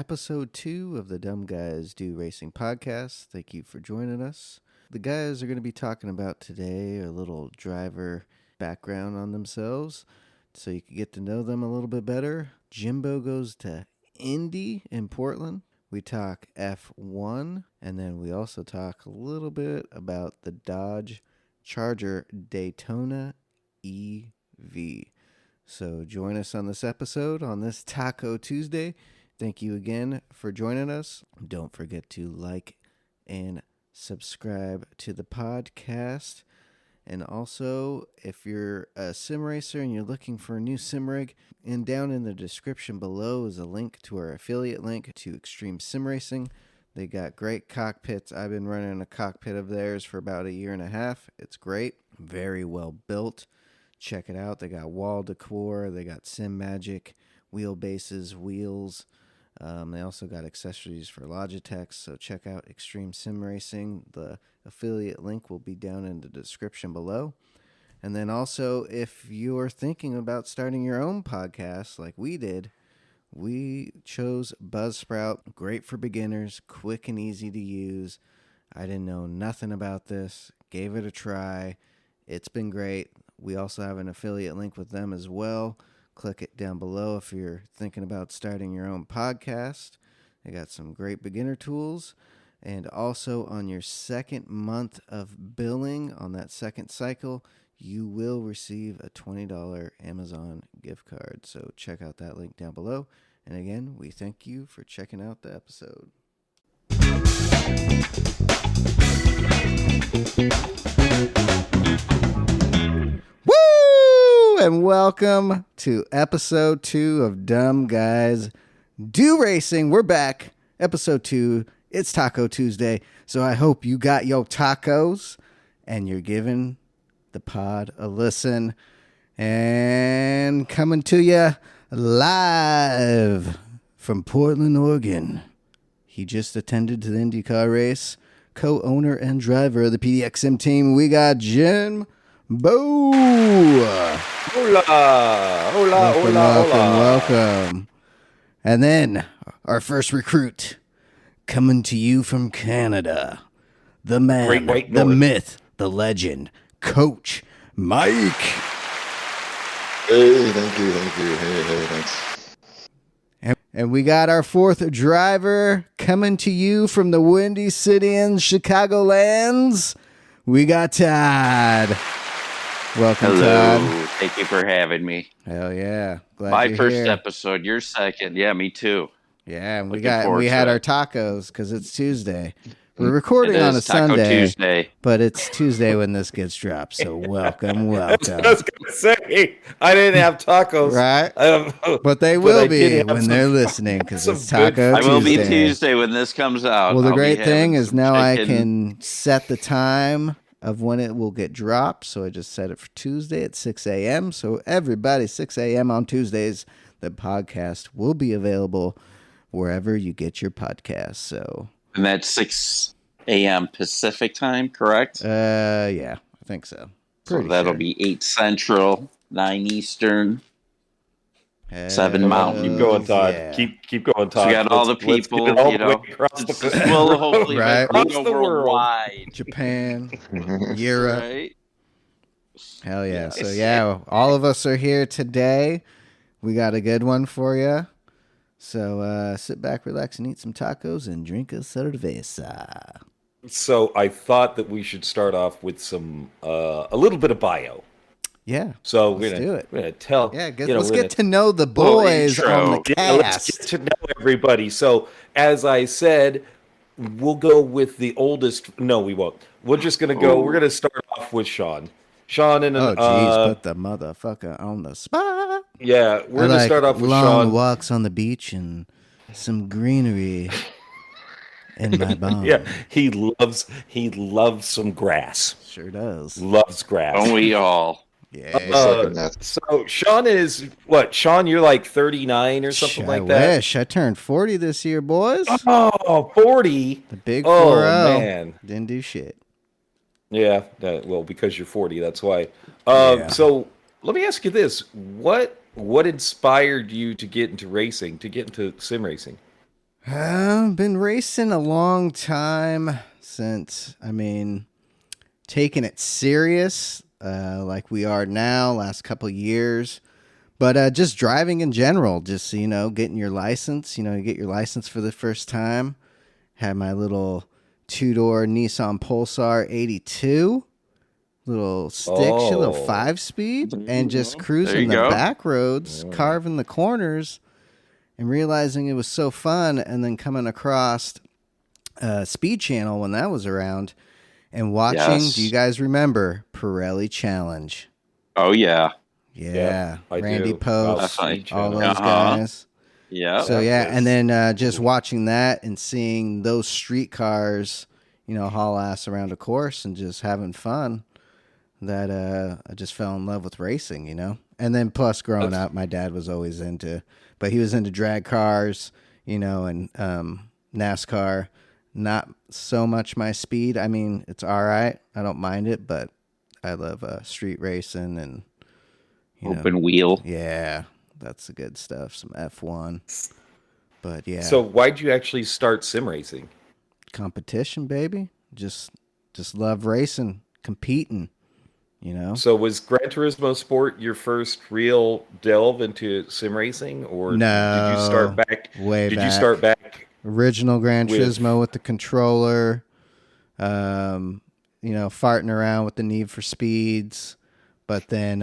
episode 2 of the Dumb Guys Do Racing podcast. Thank you for joining us. The guys are going to be talking about today a little driver background on themselves so you can get to know them a little bit better. Jimbo goes to Indy in Portland. We talk F1, and then we also talk a little bit about the Dodge Charger Daytona EV. So join us on this episode on this Taco Tuesday. Thank you again for joining us. Don't forget to like and subscribe to the podcast. And also, if you're a sim racer and you're looking for a new sim rig, and down in the description below is a link to our affiliate link to Extreme Sim Racing. They got great cockpits. I've been running a cockpit of theirs for about a year and a half. It's great. Very well built. Check it out. They got wall decor. They got Sim Magic, wheelbases, wheels. They also got accessories for Logitech. So check out Extreme Sim Racing. The affiliate link will be down in the description below. And then also, if you're thinking about starting your own podcast like we did, we chose Buzzsprout. Great for beginners, quick and easy to use. I didn't know nothing about this. Gave it a try. It's been great. We also have an affiliate link with them as well. Click it down below if you're thinking about starting your own podcast. They got some great beginner tools. And also on your second month of billing on that second cycle, you will receive a $20 Amazon gift card. So check out that link down below. And again, we thank you for checking out the episode. Woo! And welcome to episode 2 of Dumb Guys Do Racing. We're back. Episode 2. It's Taco Tuesday. So I hope you got your tacos and you're giving the pod a listen. And coming to you live from Portland, Oregon. He just attended to the IndyCar race. Co-owner and driver of the PDXM team. We got Jimbo. Hola. Hola. Welcome. And then our first recruit coming to you from Canada. The man, the myth, the legend, Coach Mike. Hey, thank you. Hey, thanks. And we got our fourth driver coming to you from the Windy City in Chicagolands. We got Todd. Welcome, Hello. Todd. Thank you for having me. Hell yeah. Glad My you're first here. episode, your second. Yeah, me too. Yeah, and we Looking had forward our to tacos because it's Tuesday. We're recording It on a is Taco Sunday, Tuesday. but it's Tuesday when this gets dropped. So welcome. That's what I was going to say. I didn't have tacos. Right? But But they will be when they're listening because some it's Taco good- I will be Tuesday. Tuesday when this comes out. Well, the I'll be great thing having is some now I chicken. can set the time of when it will get dropped. So I just set it for Tuesday at 6 a.m. So everybody, 6 a.m. on Tuesdays, the podcast will be available wherever you get your podcast. So, And that's 6 a.m. Pacific time, correct? yeah, I think so. So Pretty that'll sure. be 8 Central, 9 Eastern. 7 Hells Mountain. Keep going, Todd. yeah. Keep going, Todd. So we got all the Let's get people, it all you the way know. across the We'll hopefully Right. make it Across the over world. wide. Japan, Europe. Right? Hell yeah. Yes. So, yeah, all of us are here today. We got a good one for you. So, sit back, relax, and eat some tacos and drink a cerveza. So I thought that we should start off with some a little bit of bio. Yeah. So Let's do it. We're gonna tell. Yeah, we're let's gonna- get to know the Little boys intro. on the Yeah, let's get cast. to know everybody. So as I said, we'll go with the oldest. No, we won't. We're just gonna go. We're gonna start off with Sean. Sean and Oh, jeez, put the motherfucker on the spot. yeah, we're gonna start off with long Sean. walks on the beach and some greenery in my bomb. Yeah, he loves some grass. Sure does. Loves grass. Don't we all? Yeah. Second that. So Sean is what? Sean, you're like 39 or something I like that. wish. I turned 40 this year, boys. Oh, 40. The big 4-0. Oh man. Didn't do shit. Yeah, well, because you're 40, that's why. Yeah. So let me ask you this: what inspired you to get into racing, to get into sim racing? Been racing a long time since, taking it serious, like we are now, last couple years. But just driving in general, just, getting your license, you get your license for the first time. Had my little two-door Nissan Pulsar 82, little stick, little 5-speed, and just cruising the back roads, carving the corners, and realizing it was so fun, and then coming across Speed Channel when that was around, and watching, do you guys remember, Pirelli Challenge? Oh, yeah. Yeah, I Randy do. Post, all those Uh-huh. guys. Yeah. So and then just watching that and seeing those street cars, haul ass around a course and just having fun. That I just fell in love with racing, And then plus growing up, my dad was always but he was into drag cars, and NASCAR. Not so much my speed. I mean, it's all right. I don't mind it, but I love street racing and open wheel. Yeah, that's the good stuff. Some F1. But yeah. So why'd you actually start sim racing? Competition, baby. Just love racing, competing, So was Gran Turismo Sport your first real delve into sim racing, or no, did you start back? Did you start back? Original Gran Turismo with the controller, farting around with the Need for Speeds. But then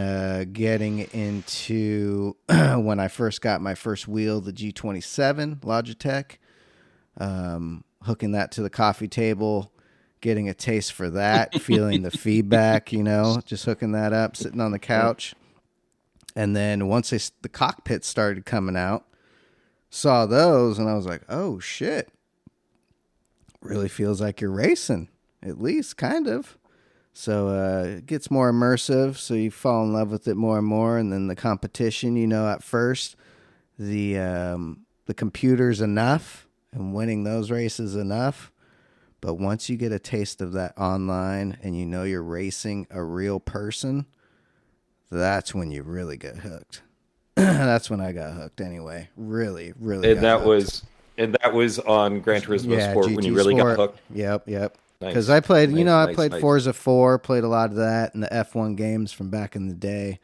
getting into when I first got my first wheel, the G27 Logitech, hooking that to the coffee table, getting a taste for that, feeling the feedback, just hooking that up, sitting on the couch. And then once the cockpits started coming out, saw those, and I was like, oh, shit. Really feels like you're racing, at least, kind of. So it gets more immersive, so you fall in love with it more and more. And then the competition, at first, the computer's enough, and winning those races enough. But once you get a taste of that online and you're racing a real person, that's when you really get hooked. That's when I got hooked anyway. Really, really And that was on Gran Turismo Sport GT when you really got hooked? Yep. Nice. Because I played, I played nice. Forza 4, played a lot of that, and the F1 games from back in the day.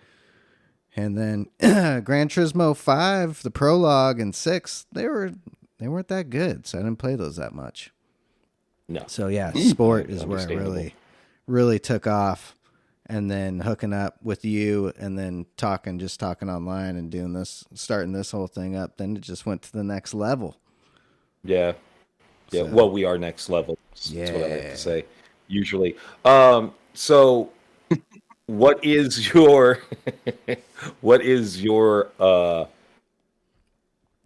And then Gran Turismo 5, the prologue, and 6, they weren't that good, so I didn't play those that much. No. So yeah, sport is where I really took off. And then hooking up with you and then talking online and starting this whole thing up, then it just went to the next level. Yeah. Yeah. So, well, we are next level. Yeah. That's what I like to say, usually. So what is your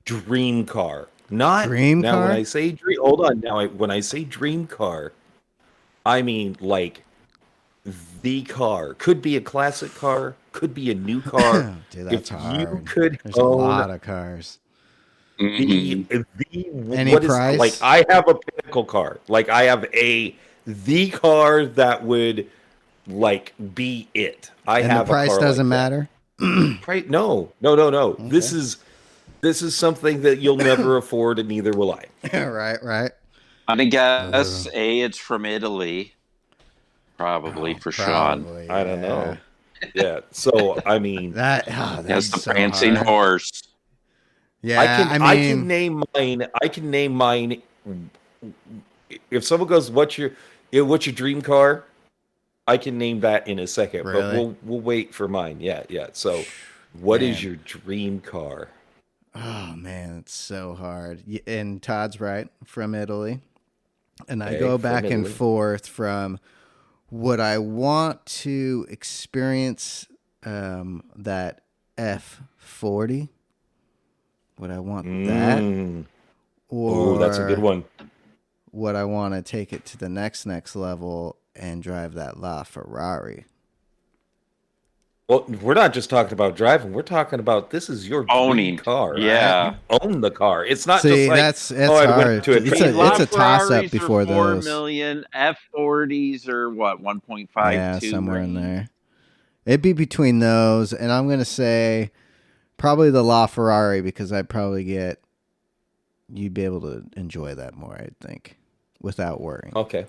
dream car? Not dream now car? when I say dream, hold on. Now when I say dream car, I mean like the car. Could be a classic car, could be a new car. Dude, that's hard. You could There's a lot of cars. Any price? Like I have a pinnacle car. Like I have the car that would like be it. And the price doesn't matter. Right? No. Okay. This is something that you'll never afford, and neither will I. Right. I'm gonna guess it's from Italy. Probably for Sean. Yeah. I don't know. Yeah. So I mean, that's the so prancing hard. horse. Yeah, I can name mine. If someone goes, "What's your dream car?" I can name that in a second. Really? But we'll wait for mine. Yeah. So, what is your dream car? Oh man, it's so hard. And Todd's right, from Italy, and I go back and forth from would I want to experience that F40? Would I want that? Or that's a good one. Would I want to take it to the next level and drive that LaFerrari? Well, we're not just talking about driving. We're talking about this is your owning car. Yeah, right? You own the car. It's not See, just like that's I hard. went to It's a toss up before those. 4 million F40s are what 1.52. Yeah, somewhere in there. It'd be between those, and I'm gonna say probably the LaFerrari because I'd probably get you'd be able to enjoy that more, I think, without worrying. Okay.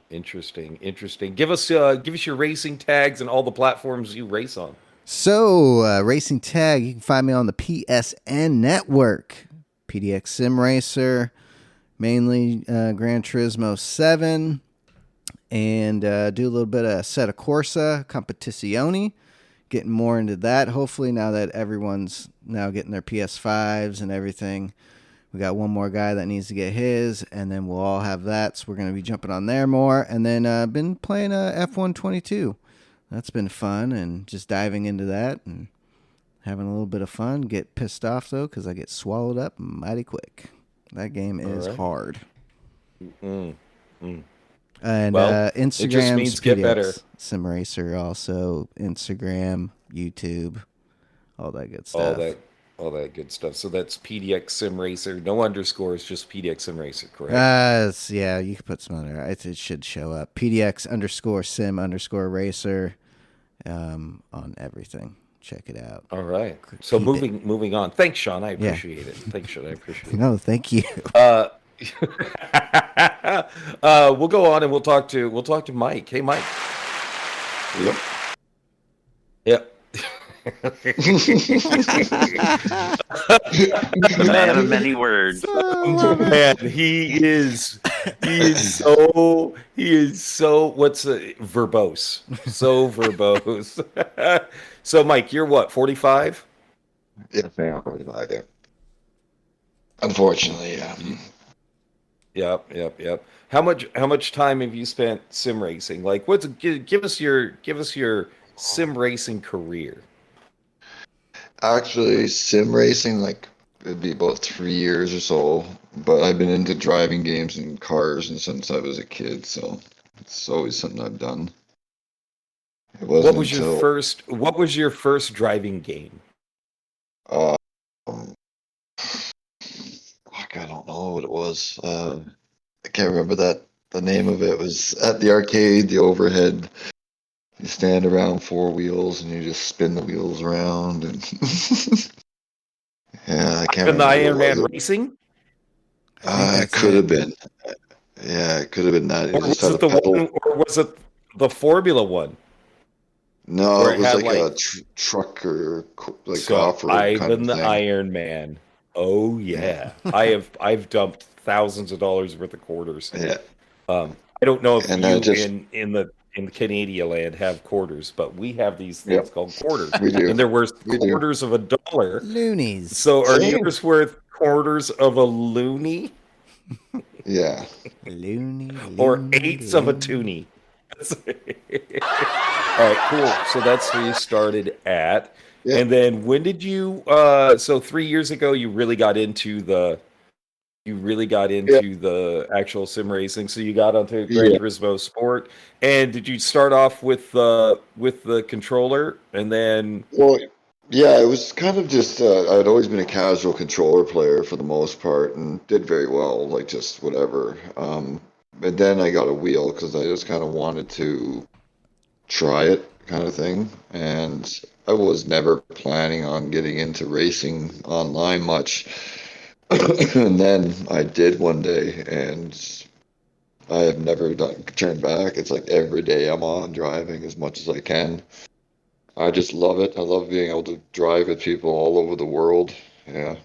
Interesting. Give us your racing tags and all the platforms you race on. So, racing tag, you can find me on the PSN network, PDX Sim Racer, mainly Gran Turismo 7, and do a little bit of Assetto Corsa, Competizione, getting more into that, hopefully, now that everyone's now getting their PS5s and everything. We got one more guy that needs to get his, and then we'll all have that, so we're going to be jumping on there more. And then been playing F1 22. That's been fun, and just diving into that and having a little bit of fun. Get pissed off, though, because I get swallowed up mighty quick. That game is hard. And Well, Instagram, it just means get better. Sim Racer, also Instagram, YouTube, all that good stuff. All that good stuff. So that's PDX Sim Racer. No underscores, just PDX Sim Racer, correct? Yeah, you can put some other. It should show up. PDX_Sim_Racer on everything. Check it out. All right. So moving on. Thanks, Sean. I appreciate it. Thanks, Sean. I appreciate it. No, thank you. We'll go on and we'll talk to Mike. Hey, Mike. Yep. Man of many words. Man, he is so verbose. So verbose. So Mike, you're what, 45? Yeah, I'm 45, yeah. Unfortunately, yeah. Yep. How much time have you spent sim racing? Like, give us your sim racing career. Actually, sim racing, like, it'd be about 3 years or so. But I've been into driving games and cars and since I was a kid, so it's always something I've done. It wasn't What was your first driving game? Fuck, I don't know what it was. I can't remember the name of it. It was at the arcade, the overhead. You stand around 4 wheels and you just spin the wheels around and yeah, I can't remember. The Iron Man Racing? It could have been. Yeah, it could have been that. Or was it the Formula one? No, it was like a truck or like off-road kind Ivan of the thing. Iron Man. Oh yeah, I've dumped thousands of dollars worth of quarters. Yeah. I don't know if And you in Canada land have quarters, but we have these things called quarters. We do. And they're worth quarters of a dollar. Loonies. So are yours worth quarters of a loony? Yeah. Loony. Or eighths of a toonie? All right, cool. So that's where you started at. Yeah. And then when did you so 3 years ago you really got into the actual sim racing, so you got onto Gran Turismo Sport. And did you start off with the controller and then? Well, yeah, it was kind of just I'd always been a casual controller player for the most part and did very well, like just whatever. But then I got a wheel because I just kind of wanted to try it, kind of thing. And I was never planning on getting into racing online much. And then I did one day, and I have never turned back. It's like every day I'm on driving as much as I can. I just love it. I love being able to drive with people all over the world. Yeah.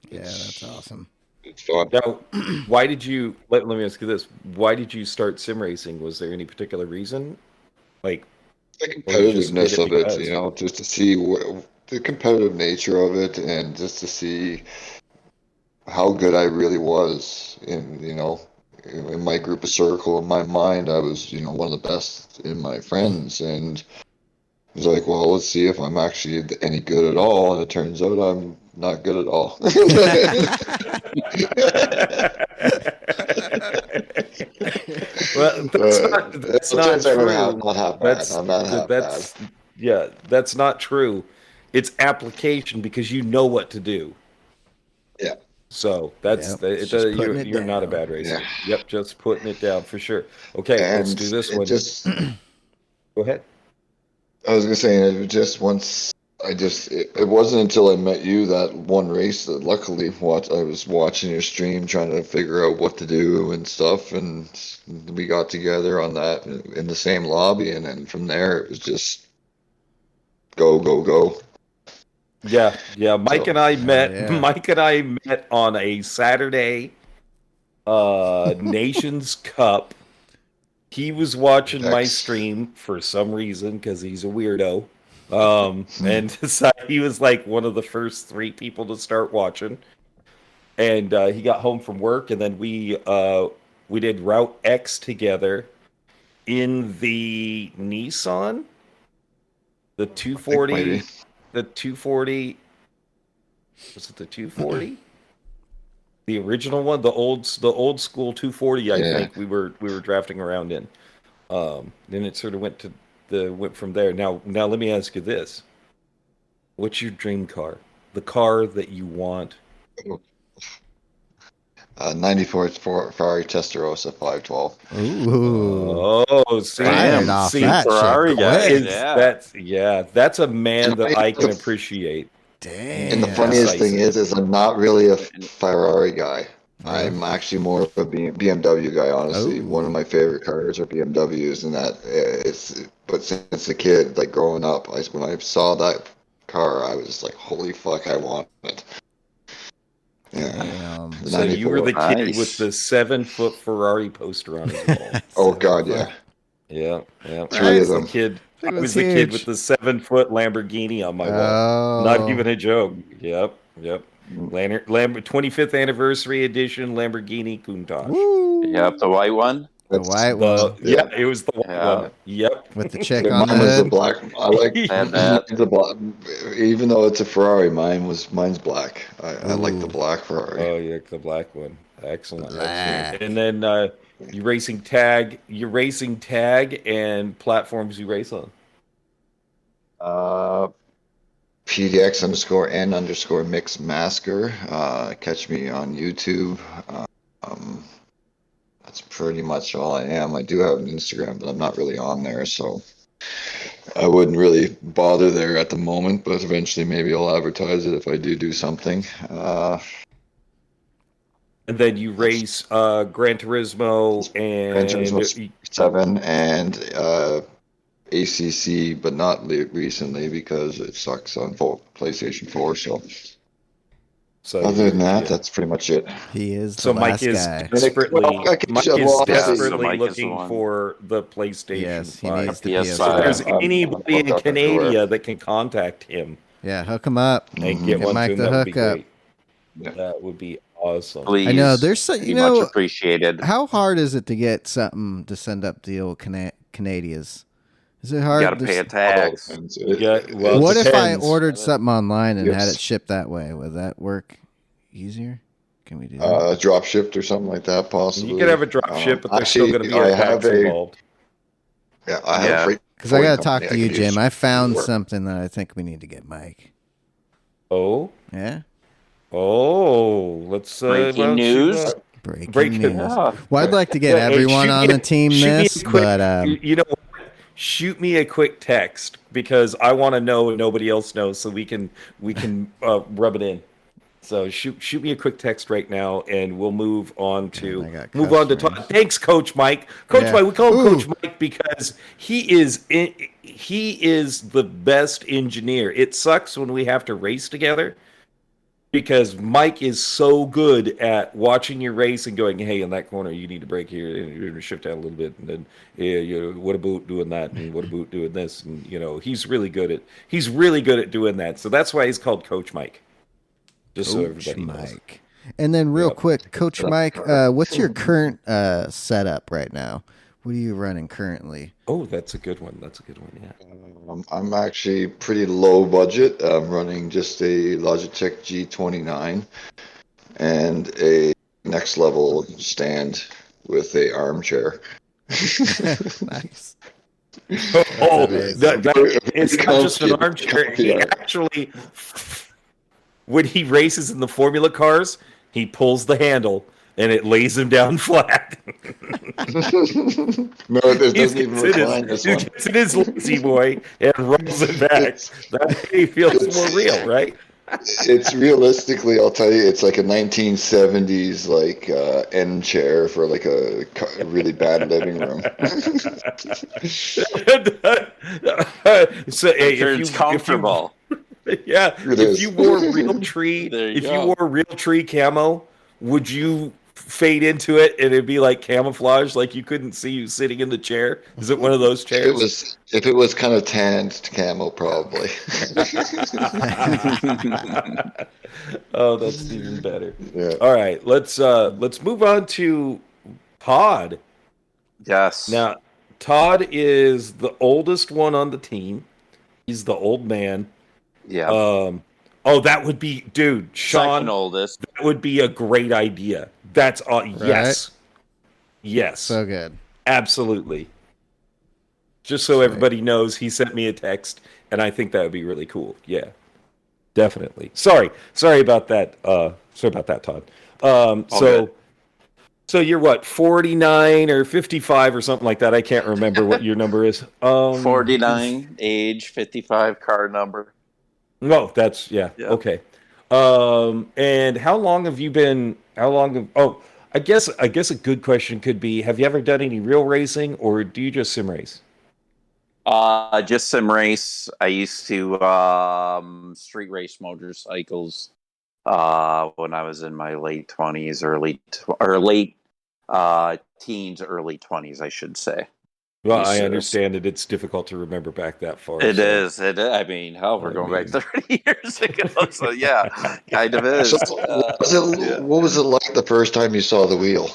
Yeah, that's awesome. It's fun. Now, why did you, let me ask you this, why did you start sim racing? Was there any particular reason? Like, the competitiveness of it, you know, just to see the competitive nature of it and just to see how good I really was in my group of circle. In my mind, I was, one of the best in my friends. And it was like, well, let's see if I'm actually any good at all. And it turns out I'm not good at all. Well, that's not true. I'm not half bad. Yeah, that's not true. It's application because you know what to do. Yeah. So you're not a bad racer. Yeah. Yep, just putting it down for sure. Okay, let's do this one. Just go ahead. I was gonna say, just once it wasn't until I met you that one race that luckily I was watching your stream trying to figure out what to do and stuff, and we got together on that in the same lobby, and then from there it was just go, go, go. Yeah. Mike and I met. yeah. Mike and I met on a Saturday Nations Cup. He was watching my stream for some reason because he's a weirdo. And so he was like one of the first 3 people to start watching. And he got home from work, and then we did Route X together in the Nissan, the 240, the 240. Was it the 240? The original one, the old school 240, I think we were drafting around in. Then it sort of went from there. Now let me ask you this: what's your dream car? The car that you want? 94 Ferrari Testarossa 512. Ooh. Oh, see, Ferrari guy. That's a man that I can appreciate. Damn. And the funniest thing is I'm not really a Ferrari guy. I'm actually more of a BMW guy, honestly. One of my favorite cars are BMWs, and but since a kid, like growing up, when I saw that car, I was like, holy fuck, I want it. Yeah. So you were the kid with the 7-foot Ferrari poster on his wall. Oh God, yeah. Yeah. 3 of them. I was the kid with the 7-foot Lamborghini on my wall. Not even a joke. Yep. 25th anniversary edition Lamborghini Countach. Yep, the white one. The white one. Yeah, it was the white one. Yep. With the check on the Mine was hood. the black. I like the black. Even though it's a Ferrari, mine's black. I like the black Ferrari. Oh yeah, the black one. Excellent. And then you racing tag and platforms you race on. PDX_N_Mix Masker. Catch me on YouTube. That's pretty much all I am. I do have an Instagram, but I'm not really on there, so I wouldn't really bother there at the moment. But eventually, maybe I'll advertise it if I do something. And then you race Gran Turismo and 7 and ACC, but not recently because it sucks on PlayStation 4. So other than that, that's pretty much it. He is the so last Mike is guy. desperately looking for the PlayStation 5. Yes, he needs the PS5. PS5. So there's anybody in Canada that can contact him. Yeah, hook him up. And get one Mike to him, the that would be hook up. great. Yeah. That would be awesome. Please. I know there's much appreciated. How hard is it to get something to send up the old Canadians? Is it hard? You gotta pay a tax. What if I ordered something online and had it shipped that way? Would that work easier? Can we do that? Drop shipped or something like that, possibly? You could have a drop ship, but there's still going to be a tax involved. Yeah, I have a because I got to talk to you, Jim. I found something that I think we need to get Mike. Oh? Yeah? Oh, let's... Breaking news? Breaking news. Yeah. Well, I'd like to get everyone on the team but... You know, shoot me a quick text because I want to know and nobody else knows, so we can rub it in. So shoot me a quick text right now, and we'll move on to talk. Thanks, Coach Mike. Mike, we call him Coach Mike because he is the best engineer. It sucks when we have to race together because Mike is so good at watching your race and going, "Hey, in that corner, you need to brake here, and you're going to shift out a little bit, and then what about doing that, and what about doing this?" And he's really good at doing that. So that's why he's called Coach Mike. Just so everybody knows. And then real quick, Coach Mike, what's your current setup right now? What are you running currently? Oh, that's a good one. Yeah. I'm actually pretty low budget. I'm running just a Logitech G29 and a next level stand with a armchair. Nice. It's not just an armchair. He actually... When he races in the Formula cars, he pulls the handle, and it lays him down flat. No, it doesn't even recline this one. He gets in his lazy boy and rolls it back. That way he feels more real, right? It's realistically, I'll tell you, it's like a 1970s like end chair for like a really bad living room. So hey, it's comfortable. If you wore real tree, wore real tree camo, would you fade into it and it'd be like camouflage, like you couldn't see you sitting in the chair? Is it one of those chairs? If it was kind of tanned camo, probably. Oh, that's even better. Yeah. All right, let's move on to Todd. Yes. Now, Todd is the oldest one on the team. He's the old man. Yeah. Oh, that would be, dude, Sean. Second oldest. That would be a great idea. That's right? Yes. So good. Absolutely. Just so everybody knows, he sent me a text, and I think that would be really cool. Yeah, definitely. Sorry about that. Sorry about that, Todd. So you're what, 49 or 55 or something like that? I can't remember what your number is. 49, age, 55, car number. No, that's okay. And how long have you been? I guess a good question could be: have you ever done any real racing, or do you just sim race? Just sim race. I used to street race motorcycles when I was in my late 20s, late teens, early 20s, I should say. Well, I understand that it's difficult to remember back that far. It is. I mean, hell, we're going back 30 years ago. So, yeah, kind of is. What was it like the first time you saw the wheel?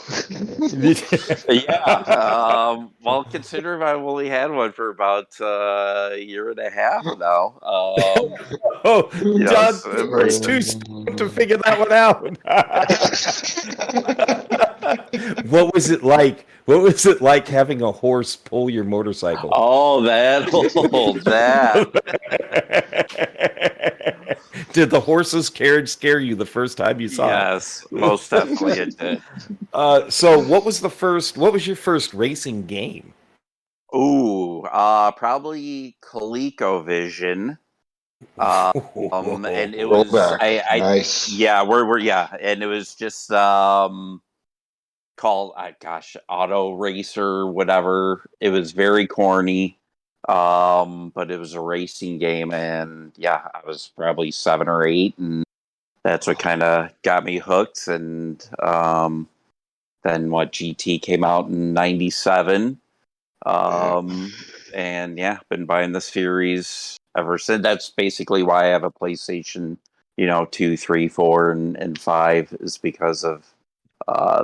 Well, considering I've only had one for about a year and a half now. John, it's too slow to figure that one out. What was it like? What was it like having a horse pull your motorcycle? Oh, that. Did the horse's carriage scare you the first time you saw it? Yes, most definitely it did. So what was your first racing game? Ooh, probably ColecoVision. And it was nice. Yeah, and it was just called Auto Racer, whatever. It was very corny, but it was a racing game, and I was probably 7 or 8, and that's what kind of got me hooked. And then GT came out in '97, and been buying the series ever since. That's basically why I have a PlayStation, 2, 3, 4, and 5 is because of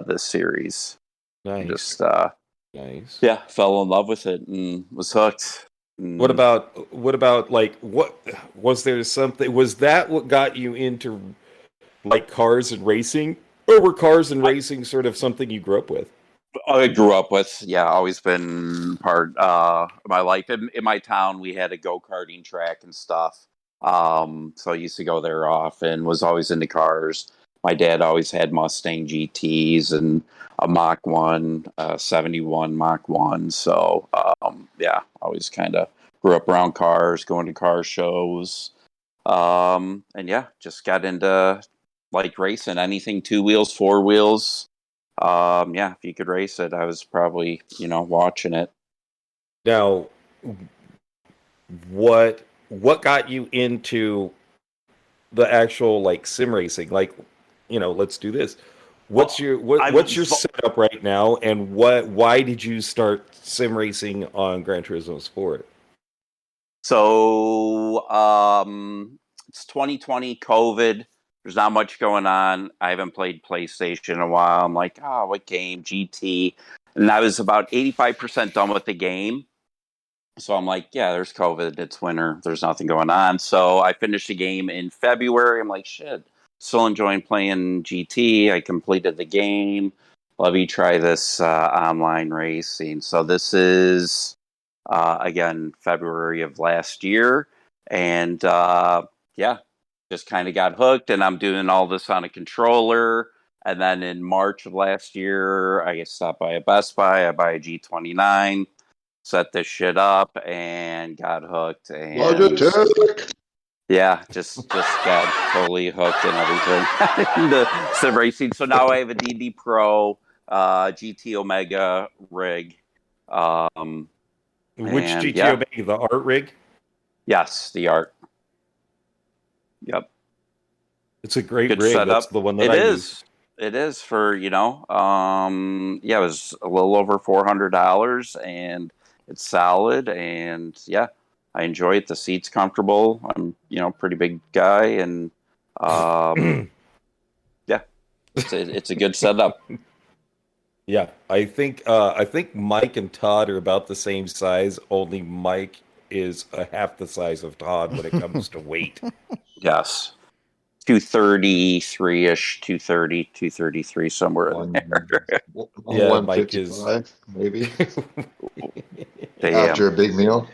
this series. Nice. Just nice. Yeah, fell in love with it and was hooked. What about like, what was there something? Was that what got you into like cars and racing, or were cars and racing sort of something you grew up with? I grew up with, always been part of my life. In my town, we had a go-karting track and stuff. So I used to go there often, was always into cars. My dad always had Mustang GTs and a Mach 1, 71 Mach 1. So, always kind of grew up around cars, going to car shows. And just got into like racing, anything 2 wheels, 4 wheels. If you could race it, I was probably, watching it. Now, what got you into the actual like sim racing? Like, let's do this. What's your setup right now, and why did you start sim racing on Gran Turismo Sport? So, it's 2020 COVID. There's not much going on. I haven't played PlayStation in a while. I'm like, what game? GT. And I was about 85% done with the game. So I'm like, there's COVID. It's winter. There's nothing going on. So I finished the game in February. I'm like, shit, still enjoying playing GT. I completed the game. Let me try this online racing. So this is, again, February of last year. And, just kind of got hooked, and I'm doing all this on a controller. And then in March of last year, I stopped by a Best Buy. I buy a G29, set this shit up, and got hooked. And Logitech. yeah, just got totally hooked and everything. the sim racing. So now I have a DD Pro GT Omega rig. Which And GT Omega, the art rig? Yes, the art. Yep. It's a great Good rig. setup. That's the one that I use. It is for, it was a little over $400 and it's solid and yeah, I enjoy it. The seat's comfortable. I'm, pretty big guy and yeah, it's a good setup. Yeah, I think Mike and Todd are about the same size, only Mike is a half the size of Todd when it comes to weight. Yes. 233-ish, 230, 233, somewhere in there. Yeah, Mike is maybe Damn. after a big meal.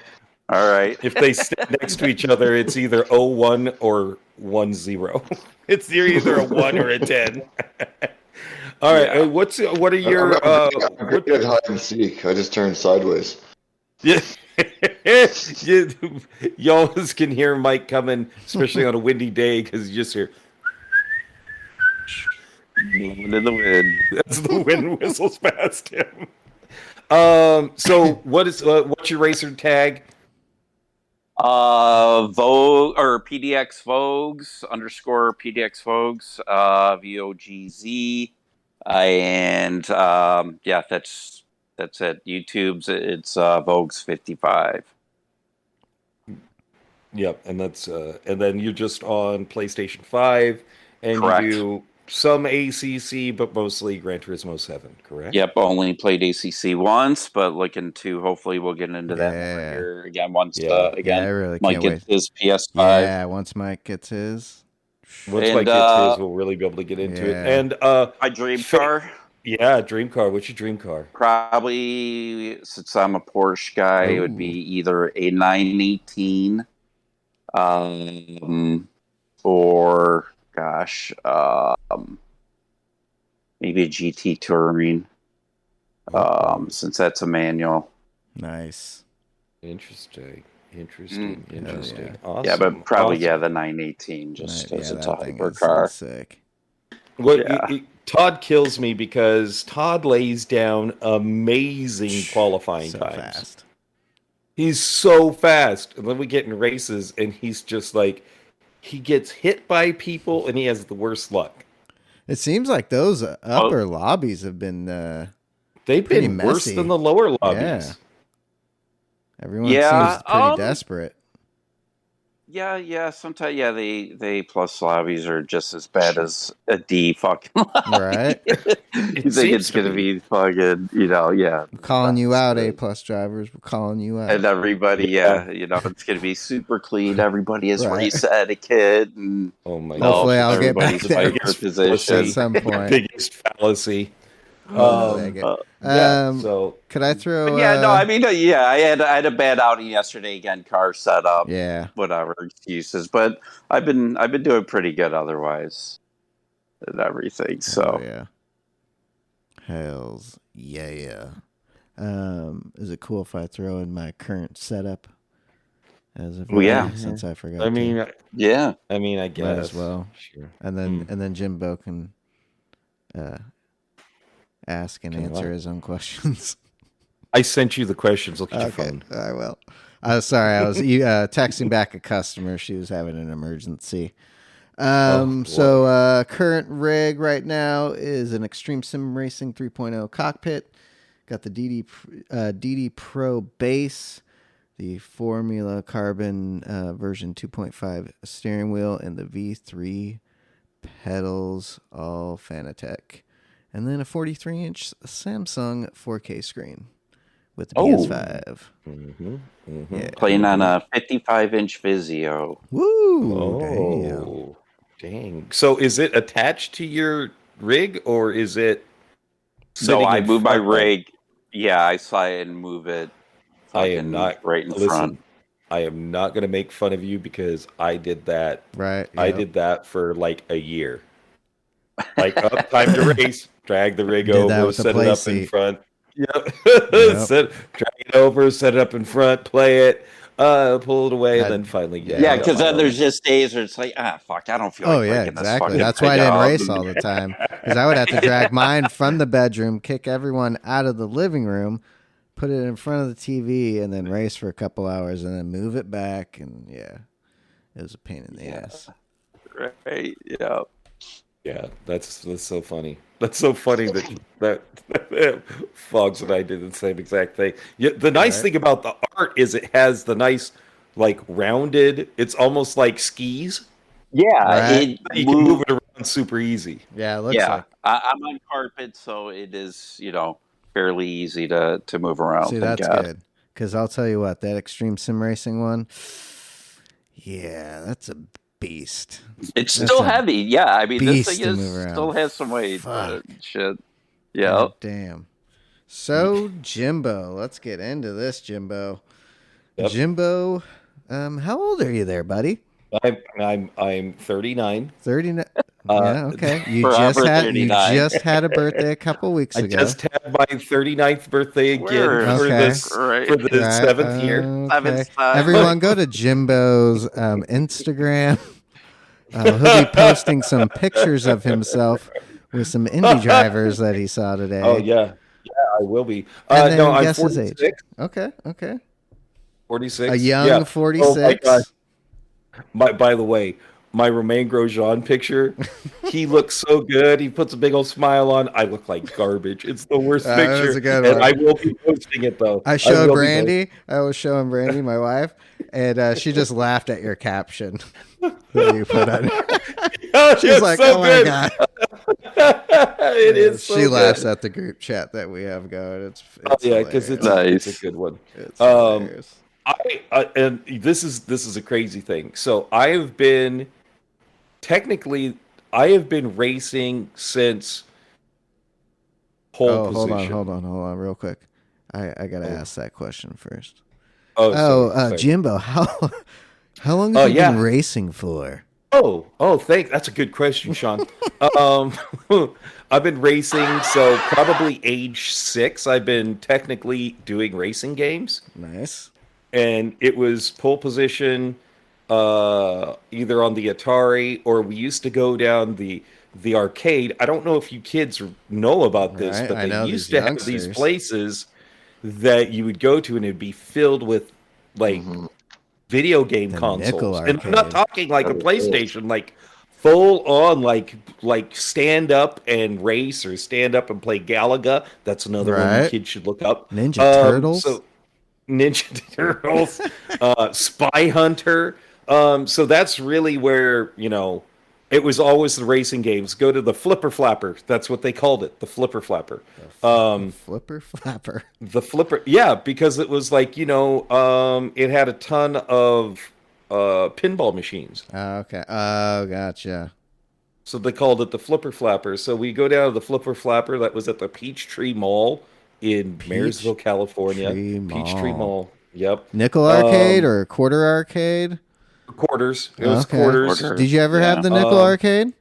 All right. If they sit next to each other, it's either 01 or 10. It's either a 1 or a 10. All right, Yeah. what are your I'm good at hide and seek. I just turn sideways. Yeah. You always can hear Mike coming, especially on a windy day, because you just hear Blowing in the wind. that's the wind whistles past him. So what's your racer tag? Vogue or PDX Vogues _ PDX Vogues, VOGZ, and yeah, that's it. YouTube's it's Vogues 55. Yep, and that's and then you're just on PlayStation 5, and Correct. you do some ACC, but mostly Gran Turismo 7, correct? Yep, only played ACC once, but looking to hopefully we'll get into that over here again once I really Mike can't gets wait. his PS5. Yeah, once Mike gets his. Once Mike gets his, we'll really be able to get into it. And my dream car. Yeah, dream car. What's your dream car? Probably, since I'm a Porsche guy, it would be either a 918, or gosh, maybe a GT Touring, since that's a manual. Nice. Interesting. Yeah. Awesome. Yeah, but probably the 918 just as a hyper car. Sick. Todd kills me because Todd lays down amazing qualifying times. Fast. He's so fast. And then we get in races and he's just like, he gets hit by people and he has the worst luck. It seems like those upper lobbies have been they've been worse than the lower lobbies. Yeah. Everyone seems pretty desperate. Yeah. Sometimes, they plus lobbies are just as bad as a D fucking lobby. Right. You think it's going to be fucking, We're calling you out, A plus drivers. We're calling you out. And everybody, it's going to be super clean. Everybody has race etiquette. And, hopefully I'll get back there position at some point. Biggest fallacy. So could I throw? I had a bad outing yesterday. Again, car setup. Yeah. Whatever excuses, but I've been doing pretty good otherwise, and everything. So hells yeah. Is it cool if I throw in my current setup? Since I forgot. I mean, I guess. Might as well. Sure. And then Jimbo can ask and answer his own questions. I sent you the questions. Look at your phone. I will. Sorry, I was texting back a customer. She was having an emergency. So current rig right now is an Extreme Sim Racing 3.0 cockpit. Got the DD Pro base, the Formula Carbon version 2.5 steering wheel, and the V3 pedals, all Fanatec. And then a 43-inch Samsung 4K screen with the PS5. Yeah. Playing on a 55-inch Vizio. Woo! Dang. So is it attached to your rig, or is it No, I move my rig. Yeah, I slide and move it. I am not right in front. I am not going to make fun of you because I did that. Right. I did that for like a year. Like, up, time to race. Drag the rig Did that over, with the set it play up seat. in front. Yep. Yep. Drag it over, set it up in front, play it, pull it away, and then finally, Yeah, I got because my then own. there's just days where it's like, fuck, I don't feel Oh like yeah, breaking this exactly. fucking That's why I thing didn't up. race all the time, because I would have to drag mine from the bedroom, kick everyone out of the living room, put it in front of the TV, and then race for a couple hours, and then move it back. And yeah, it was a pain in the ass. Right? Yeah. Yeah, that's so funny. That's so funny that Fogs and I did the same exact thing. Yeah, the nice thing about the art is it has the nice, like, rounded. It's almost like skis. Yeah, Right. You can move it around super easy. Yeah, it looks like. I'm on carpet, so it is, fairly easy to move around. See, thank that's God. good. Because I'll tell you what, that extreme sim racing one, yeah, that's a beast. It's That's still a heavy. Yeah, I mean, this beast thing to move around. still has some weight. Fuck. Shit. Yeah. God damn. So, Jimbo, let's get into this, Jimbo. Yep. Jimbo, how old are you there, buddy? I'm 39. 39. Yeah, okay. You Forever just 39. had a birthday a couple weeks I ago. just had my 39th birthday again Okay. for the seventh year. Okay. Everyone go to Jimbo's Instagram. He'll be posting some pictures of himself with some Indy drivers that he saw today. Oh yeah, I will be. And then no, I'm guess his 46. age. Okay. 46. A young 46. Oh my God. By the way, my Romain Grosjean picture, he looks so good. He puts a big old smile on. I look like garbage. It's the worst picture. That's a good and one. I will be posting it though. I showed Brandy. I was showing Brandy, my wife, and she just laughed at your caption that you put on. She's like, so "Oh good. my God!" It is. So she good. laughs at the group chat that we have going. It's because it's a good one. It's hilarious. And this is a crazy thing. So I have been racing since pole position. Hold on, real quick. I gotta ask that question first. Sorry. Jimbo, how long have you been racing for? That's a good question, Sean. I've been racing, so probably age 6. I've been technically doing racing games. Nice. And it was pole position, either on the Atari, or we used to go down the arcade. I don't know if you kids know about this, but they used to have these places that you would go to, and it'd be filled with like video game consoles. And I'm not talking like a PlayStation, like full on, like stand up and race, or stand up and play Galaga. That's another one you kids should look up. Ninja Turtles. Ninja Turtles, Spy Hunter. So that's really where, it was always the racing games. Go to the Flipper Flapper. That's what they called it, the Flipper Flapper. Flipper Flapper. The Flipper, yeah, because it was like, it had a ton of pinball machines. Oh, okay. Oh, gotcha. So they called it the Flipper Flapper. So we go down to the Flipper Flapper that was at the Peachtree Mall in Marysville, California. Peachtree Mall. Yep. Nickel arcade or quarter arcade? Quarters. It was quarters. Did you ever have the nickel arcade?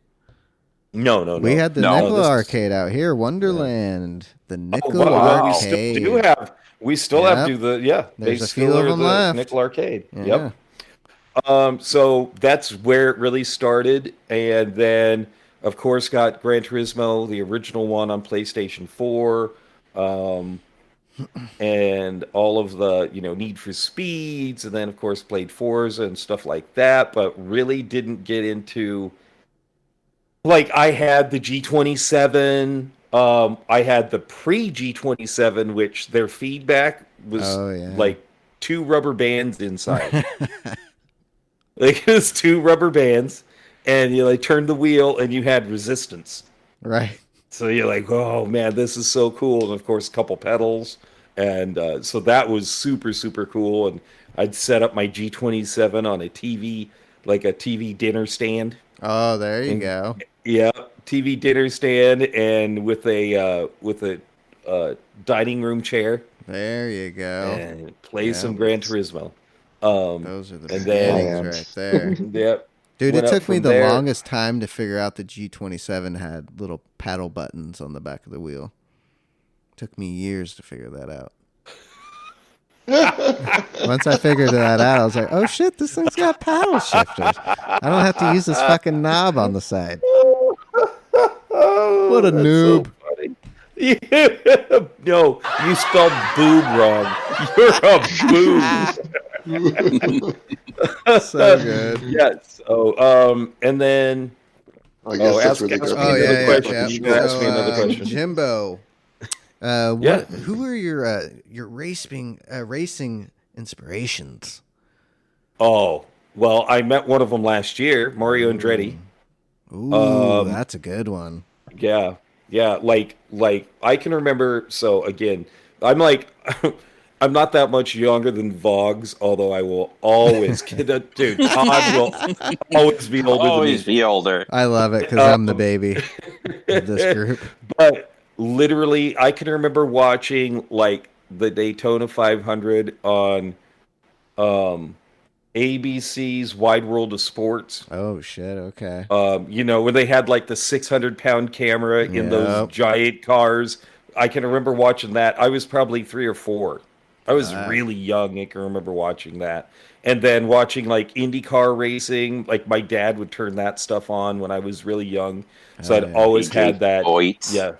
No. We had the nickel arcade out here, Wonderland. The nickel arcade. We still have to do There's a few of them left. Nickel arcade. Yeah. Yep. So that's where it really started, and then of course got Gran Turismo, the original one on PlayStation 4. And all of the, Need for Speeds, and then of course played Forza and stuff like that, but really didn't get into, like, I had the G27, I had the pre-G27, which their feedback was like 2 rubber bands inside. Like, it was 2 rubber bands, and you turned the wheel and you had resistance. Right. So you're like, oh man, this is so cool. And of course, a couple pedals. And so that was super, super cool. And I'd set up my G27 on a TV, like a TV dinner stand. Oh, there you go. Yeah, TV dinner stand, and with a dining room chair. There you go. And play some Gran Turismo. Those are the beginnings right there. Yep. Dude, went it up took me from the there. longest time to figure out the G27 had little paddle buttons on the back of the wheel. Took me years to figure that out. Once I figured that out, I was like, oh shit, this thing's got paddle shifters. I don't have to use this fucking knob on the side. What a That's noob. So funny. Yeah. No, you spelled boob wrong. You're a boob. So good. Yes. Oh, and then I guess that's ask, where they ask got me Oh, the another yeah, question. yeah. You can ask me another So, question. Jimbo, Yeah. who are your racing inspirations? Oh, well, I met one of them last year, Mario Andretti. Ooh, that's a good one. Yeah, yeah. Like I can remember. So again, I'm like, I'm not that much younger than Vogs, although I will always get a dude. Todd will always be older Always than me. be older. I love it because I'm the baby of this group. But literally, I can remember watching like the Daytona 500 on ABC's Wide World of Sports. Oh shit! Okay. When they had like the 600-pound camera in those Yep. giant cars. I can remember watching that. I was probably 3 or 4. I was Nice. really young. I can remember watching that. And then watching like IndyCar racing. Like my dad would turn that stuff on when I was really young. So I'd yeah. always AJ had that. Foyt. Yeah.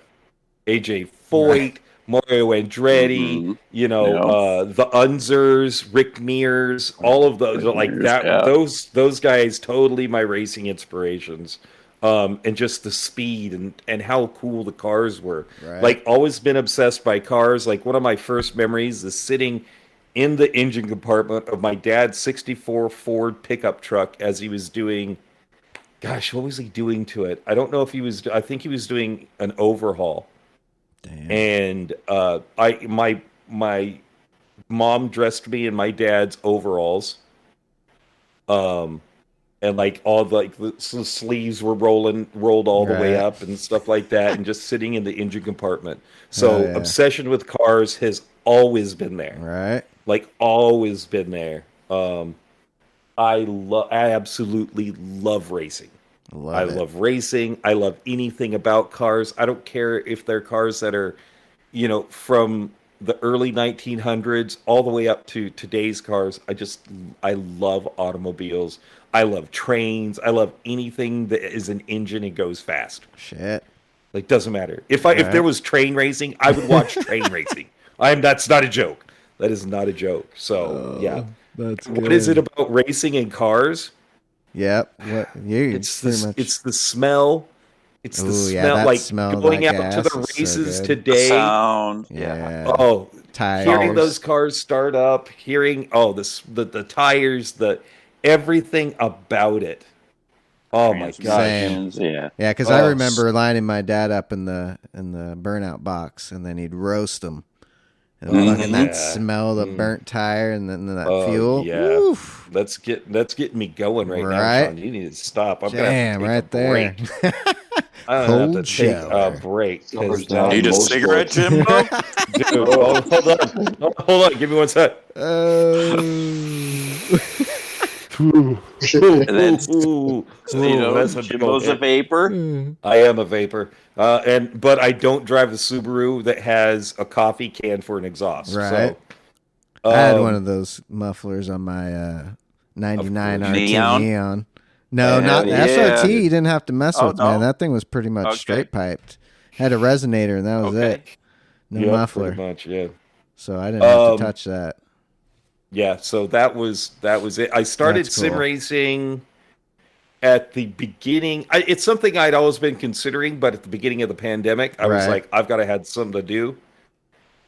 AJ Foyt, Mario Andretti, Mhm. the Unzers, Rick Mears, all of those, like Mears, that. yeah. Those guys, totally my racing inspirations, and just the speed and how cool the cars were. Right. Like, always been obsessed by cars. Like, one of my first memories is sitting in the engine compartment of my dad's '64 Ford pickup truck as he was doing. Gosh, what was he doing to it? I don't know if he was. I think he was doing an overhaul. Damn. And my mom dressed me in my dad's overalls, and like all the sleeves were rolled all the way Right. up and stuff like that, and just sitting in the engine compartment. So yeah. obsession with cars has always been there, Right. like always been there. I absolutely love racing. I Love it. love racing. I love anything about cars. I don't care if they're cars that are, from the early 1900s all the way up to today's cars. I love automobiles. I love trains. I love anything that is an engine and goes fast. Shit. Like, doesn't matter. If there was train racing, I would watch train racing. That's not a joke. That is not a joke. So, yeah. That's What is it about racing and cars? Yep. What you? It's pretty the much. it's the smell. It's the Ooh, yeah, smell. that Like smell of going that out to gas the is so races good. today. Sound. Yeah. Oh, Tires. hearing those cars start up, hearing the tires, the everything about it. Oh my gosh. Transmissions, yeah. Yeah, because I Oh, remember lining my dad up in the burnout box, and then he'd roast them, and fucking that Yeah. smell of the burnt tire, and then that Oh, fuel. yeah. Oof. That's getting me going right Right? now, Sean. You need to stop. I'm Damn, gonna have to take right a break. there. I'm gonna Cold have to take a shower. break. 'Cause Summers down. Need a most cigarette, sports. Jimbo? dude, hold on. Give me one sec. And then, Ooh, that's a Jimbo's a dope hit. vapor. I am a vapor, but I don't drive the Subaru that has a coffee can for an exhaust. Right. So, I had one of those mufflers on my 99 RT Neon? Neon. No, Hell not yeah. SRT. You didn't have to mess Oh, with, man. no? That thing was pretty much Okay. straight piped. Had a resonator, and that was Okay. it. No Yep, muffler. pretty much, yeah. So I didn't have to Um, touch that. Yeah, so that was it. I started That's sim cool. racing at the beginning. It's something I'd always been considering, but at the beginning of the pandemic, I was Right. like, I've got to have something to do.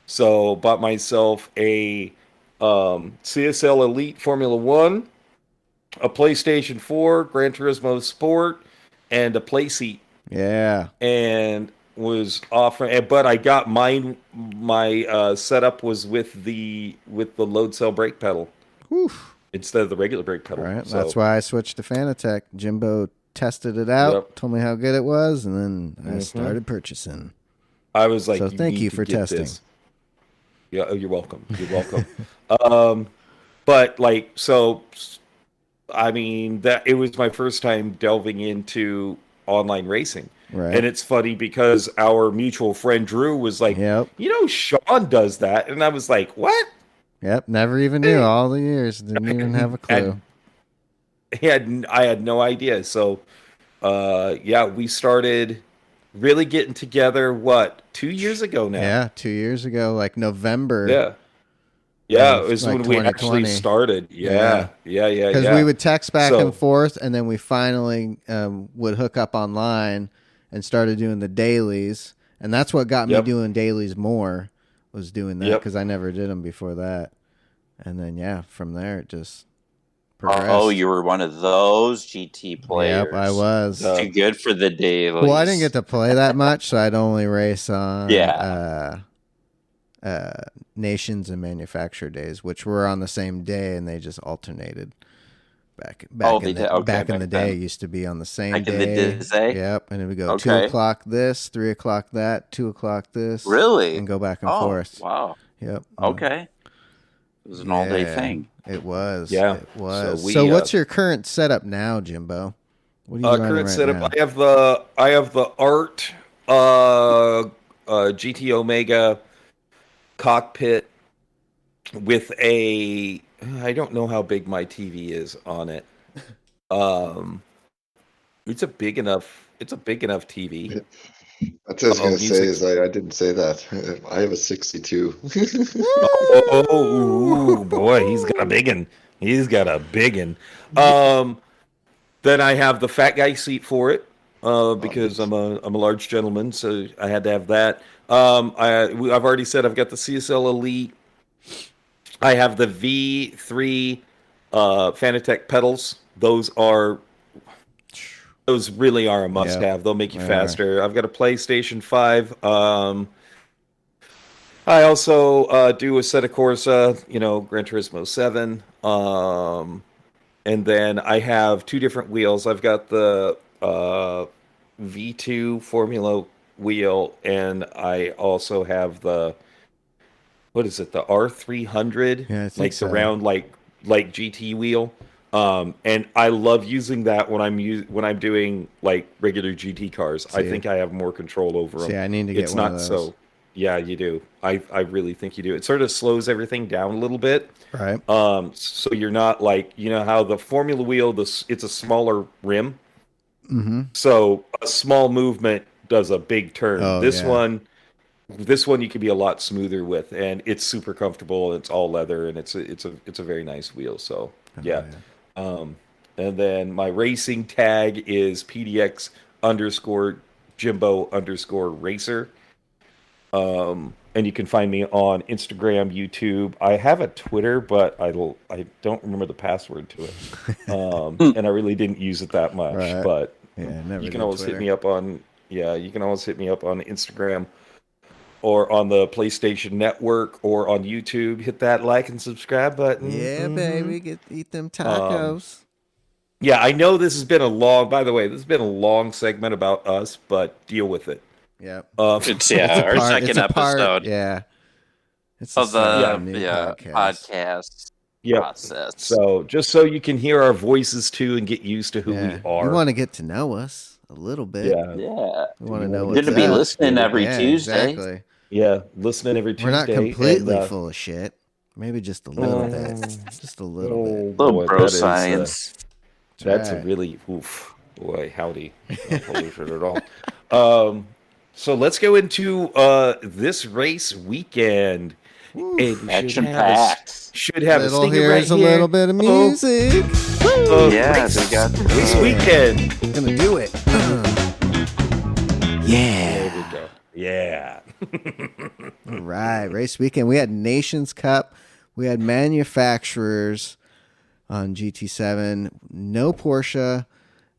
So bought myself a CSL Elite Formula One, a PlayStation 4, Gran Turismo Sport, and a play seat. Yeah. And was offering, but I got my setup was with the load cell brake pedal Whew. instead of the regular brake pedal. Right. So, That's why I switched to Fanatec. Jimbo tested it out, Yep. told me how good it was, and then I started purchasing. I was like, So thank need you to for get testing. this. Yeah, oh, you're welcome. You're welcome. But like, so I mean, that it was my first time delving into online racing. Right. And it's funny because our mutual friend Drew was like, Yep. Sean does that. And I was like, what? Yep. Never even knew all the years. Didn't even have a clue. I had no idea. So, we started really getting together, 2 years ago now? Yeah, 2 years ago, like November. Yeah. Yeah, it of, was like, when we actually 2020. started. Yeah. Because we would text back So- and forth, and then we finally would hook up online and started doing the dailies. And that's what got me Yep. doing dailies more, was doing that, Yep. because I never did them before that. And then, from there, it just progressed. Oh, you were one of those GT players. Yep, I was. Too good for the dailies. Well, I didn't get to play that much, so I'd only race on Nations and Manufacture days, which were on the same day, and they just alternated. Back in the day, it used to be on the same back day. In the day? Yep, and it would go Okay. 2 o'clock this, 3 o'clock that, 2 o'clock this. Really? And go back and forth. Wow. Yep. Okay. It was an all-day thing. It was. Yeah. It was. So So, what's your current setup now, Jimbo? What are you running current right setup? now? I have the Art GT Omega cockpit with I don't know how big my TV is on it. It's a big enough TV. That's what I was going to say. music. Is I didn't say that. I have a 62. Oh boy, he's got a big one. Then I have the fat guy seat for it because I'm a large gentleman, so I had to have that. I've already said I've got the CSL Elite. I have the V3 Fanatec pedals. Those really are a must-have. They'll make you faster. I've got a PlayStation 5. I also do a set of Corsa, Gran Turismo 7. And then I have 2 different wheels. I've got the V2 Formula wheel, and I also have the, what is it, the R300? Yeah, I think the round like GT wheel. And I love using that when I'm doing like regular GT cars. I think I have more control over them. I need to get it's one not of those. so. Yeah, you do. I really think you do. It sort of slows everything down a little bit. Right. So you're not like, how the Formula wheel, it's a smaller rim. Mm-hmm. So a small movement does a big turn. Oh, This one you can be a lot smoother with, and it's super comfortable. It's all leather, and it's a very nice wheel. So yeah. And then my racing tag is PDX_Jimbo_racer. And you can find me on Instagram, YouTube. I have a Twitter, but I don't remember the password to it. And I really didn't use it that much. Right. But never you can did always Twitter. hit me up on Instagram or on the PlayStation Network or on YouTube. Hit that like and subscribe button. Yeah, baby, eat them tacos. Yeah, I know this has been a long segment about us, but deal with it. Yep. It's our second episode. Yeah. It's Of the the podcast process. So just so you can hear our voices too and get used to who we are. You want to get to know us a little bit. Yeah. Yeah. You want to know Good what's to be up. listening every Tuesday. Exactly. Yeah, listening every Tuesday. We're not completely full of shit. Maybe just a little bit. Just a little bit. Little bro science. That's right. a really boy, howdy. Not believe it at all. So let's go into this race weekend. Action packed. Should have a stinger Here's right a here. little bit of music. Yes, we got this weekend. Gonna do it. Yeah. There we go. Yeah. All right. Race weekend. We had Nations Cup. We had manufacturers on GT7. No Porsche.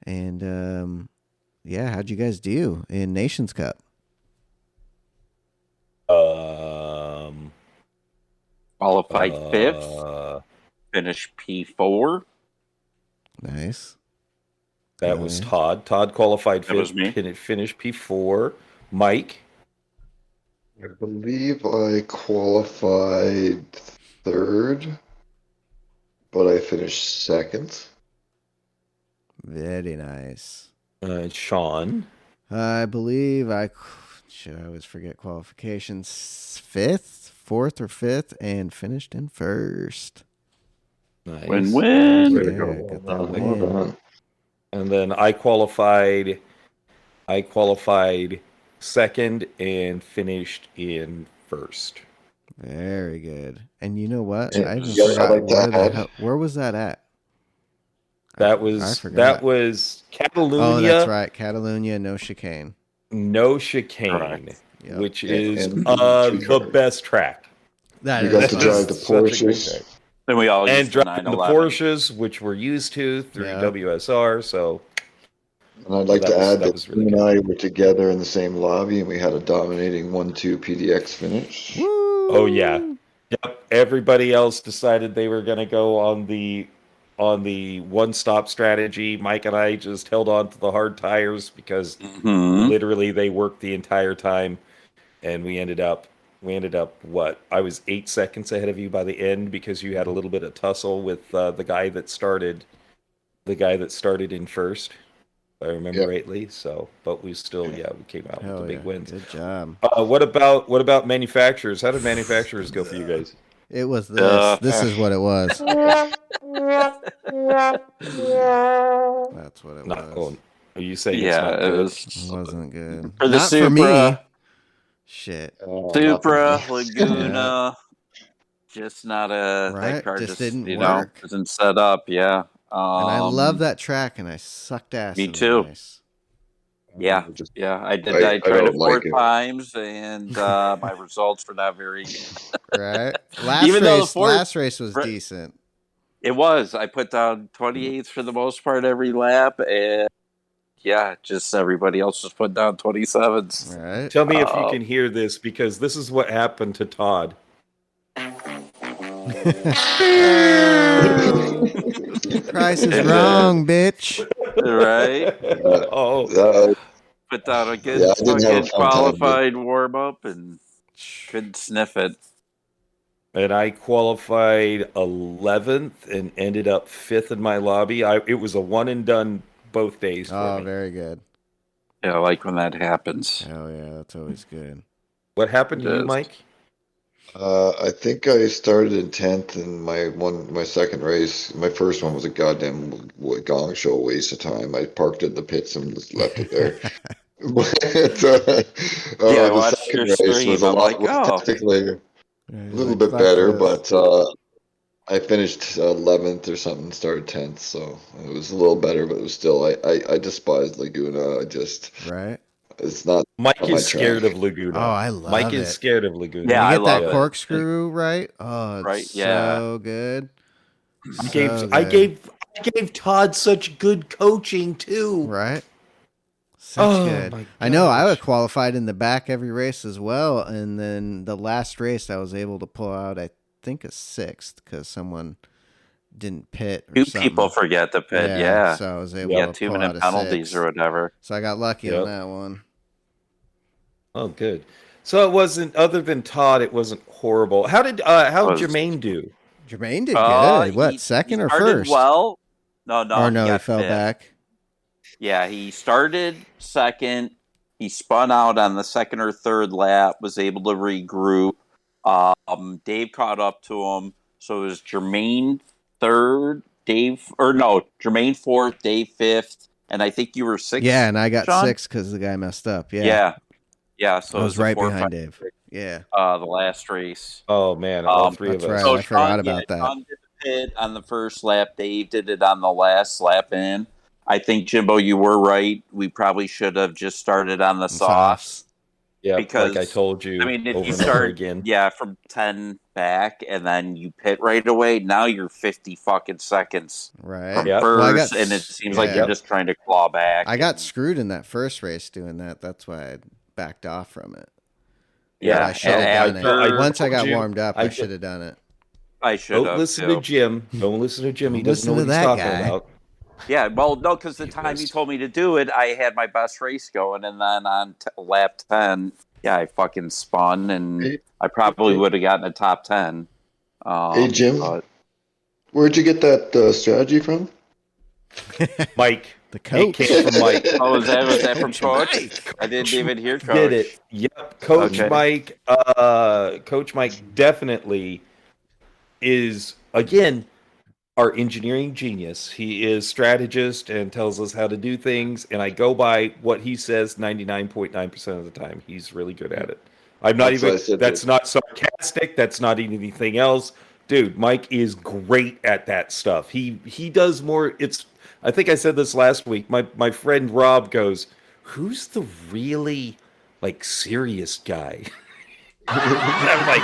And how'd you guys do in Nations Cup? Qualified fifth. Finished P4. Nice. That was Todd. Todd qualified That was fifth. me. Finished P4. Mike. I believe I qualified third, but I finished second. Very nice. Sean. I believe I always forget qualifications. Fourth or fifth, and finished in first. Nice. Win-win. Way to Yeah, go. got that Well win. done. And then I qualified second and finished in first. Very good. And you know what? And I even yes, I'd forgot like to add, where was that at? That I forgot. was Catalunya. Oh, that's right. Catalunya, no chicane. No chicane, Correct. Yep. which is and the best track. That you is got to drive the Such a great Porsches. track. Then we all And used the driving the 911. Porsches, which we're used to through Yep. WSR. So And I'd like that to was- add that that was you really and good. I were together in the same lobby, and we had a dominating 1-2 PDX finish. Woo! Oh yeah, yep. Everybody else decided they were going to go on the one-stop strategy. Mike and I just held on to the hard tires because literally they worked the entire time, and we ended up what? I was 8 seconds ahead of you by the end because you had a little bit of tussle with the guy that started in first, if I remember Yep. rightly. So, but we still, we came out Hell with the yeah. big wins. Good job. What about manufacturers? How did manufacturers go for you guys? It was this. This is what it was. That's what it Not was. going. Are you saying it's Yeah, not it good? It wasn't good. For the Not for me. Supra. Shit. Supra, Nothing. Laguna, just not that Right? car Just just didn't work. isn't set up. Yeah, And I love that track, and I sucked ass. Me in the too. race. Yeah, Just- yeah, I did. I I tried don't it four like it. times, and my results were not very good. Right? Last Even though the race, fourth- last race was Right. decent. It was. I put down 28th for the most part every lap, and yeah, just everybody else just put down 27s. Right? Tell me if you can hear this, because this is what happened to Todd. Price is wrong, bitch. Right? Oh, Put down a good Yeah, I didn't have a fucking fun time, qualified warm up and couldn't sniff it. and I qualified 11th and ended up 5th in my lobby. It was a one and done both days for Oh, me. very good. Yeah, I like when that happens. Hell yeah, that's always good. What happened to you, Yes. Mike? I think I started in 10th in my second race. My first one was a goddamn gong show, waste of time. I parked it in the pits and just left it there. But Yeah, I the watched second your race stream. was a I'm lot like, was oh. technically a Yeah, little like, bit fuck better, this. but I finished 11th or something, started 10th, so it was a little better, but it was still I despise Laguna. Right? It's not Mike my is scared track. of Laguna. Oh, I love Mike it. is scared of Laguna. When Yeah, you I get that love it. corkscrew right? Oh, it's Right, so yeah. good. I So gave good. Todd such good coaching too. Right? Such Oh, good. my I know. I was gosh. qualified in the back every race as well, and then the last race I was able to pull out, I think, a 6th because someone didn't pit or Two something. people forget to pit, yeah. So I was able Yeah, to 2 pull out minute a penalties 6. or whatever. So I got lucky Yep. on that one. Oh, good. So it wasn't, other than Todd, it wasn't horrible. How'd Jermaine do? Jermaine did good. What, He second or started first? well. No, or no, he got fell fifth. back. Yeah, he started second. He spun out on the second or third lap, was able to regroup. Dave caught up to him. So it was Jermaine Jermaine fourth, Dave fifth, and I think you were sixth. Yeah, and I got Sean? 6 because the guy messed up. Yeah. Yeah. So I it was a right 4-5 behind Dave. Yeah. the last race. Oh man, all three of That's us. right. So I forgot about that. Sean did the pit on the first lap. Dave did it on the last lap in. I think, Jimbo, you were right. We probably should have just started on the softs. Yeah, because, like I told you, I mean, if over you and over start, again. from 10 back and then you pit right away, now you're 50 fucking seconds Right. from Yep. first, Well, I got- and it seems like yeah. you're just trying to claw back. I got screwed in that first race doing that. That's why I backed off from it. Yeah, But I should have done after- it. Once I got told you, warmed up, I I should have done it. I should Don't have. listen too. to Jim. Don't listen to Jim. He Don't doesn't know listen what to he's that talking guy. about. Yeah, well, no, because the time he told me to do it, I had my best race going, and then on lap 10, yeah, I fucking spun, and Hey, I probably would have gotten a top 10. Hey, Jim. but- Where'd you get that strategy from? Mike. The coach. It came from Mike. Oh, was that from Coach? Mike. I didn't even hear Coach. Did it? Yep, Coach Okay. Mike. Coach Mike definitely is again our engineering genius. He is strategist and tells us how to do things, and I go by what he says 99.9% of the time. He's really good at it. I'm not That's what I even said that's not sarcastic, that's not anything else. Dude, Mike is great at that stuff. He does more. It's I think I said this last week. My friend Rob goes, "Who's the really like serious guy?" I'm like,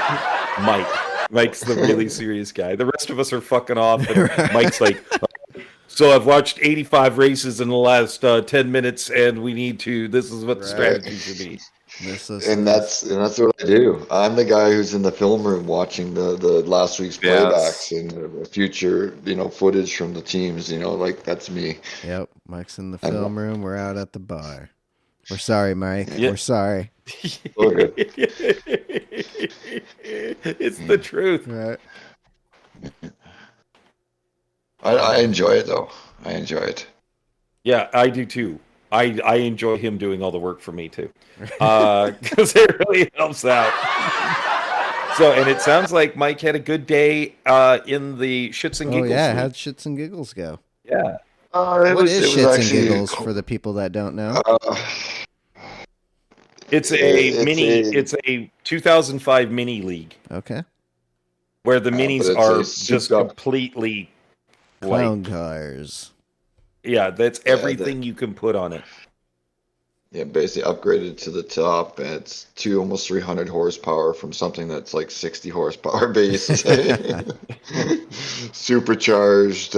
Mike. Mike's the really serious guy. The rest of us are fucking off. And Mike's like, so I've watched 85 races in the last 10 minutes, and we need to. This is what the strategy should be. And that's what I do. I'm the guy who's in the film room watching the last week's playbacks and the future, footage from the teams. Like that's me. Yep, Mike's in the film room. We're out at the bar. We're sorry, Mike. We're sorry. Okay. It's the truth. Right. I enjoy it though. I enjoy it. Yeah, I do too. I enjoy him doing all the work for me too, because it really helps out. So, and it sounds like Mike had a good day in the Shits and Giggles. Oh yeah, league. how'd Shits and Giggles go? Yeah. What is Shits and Giggles for the people that don't know? It's a 2005 mini league. Okay. Where the minis are just completely clown cars. Yeah, that's everything you can put on it. Yeah, basically upgraded to the top, and it's almost 300 horsepower from something that's like 60 horsepower base. Supercharged,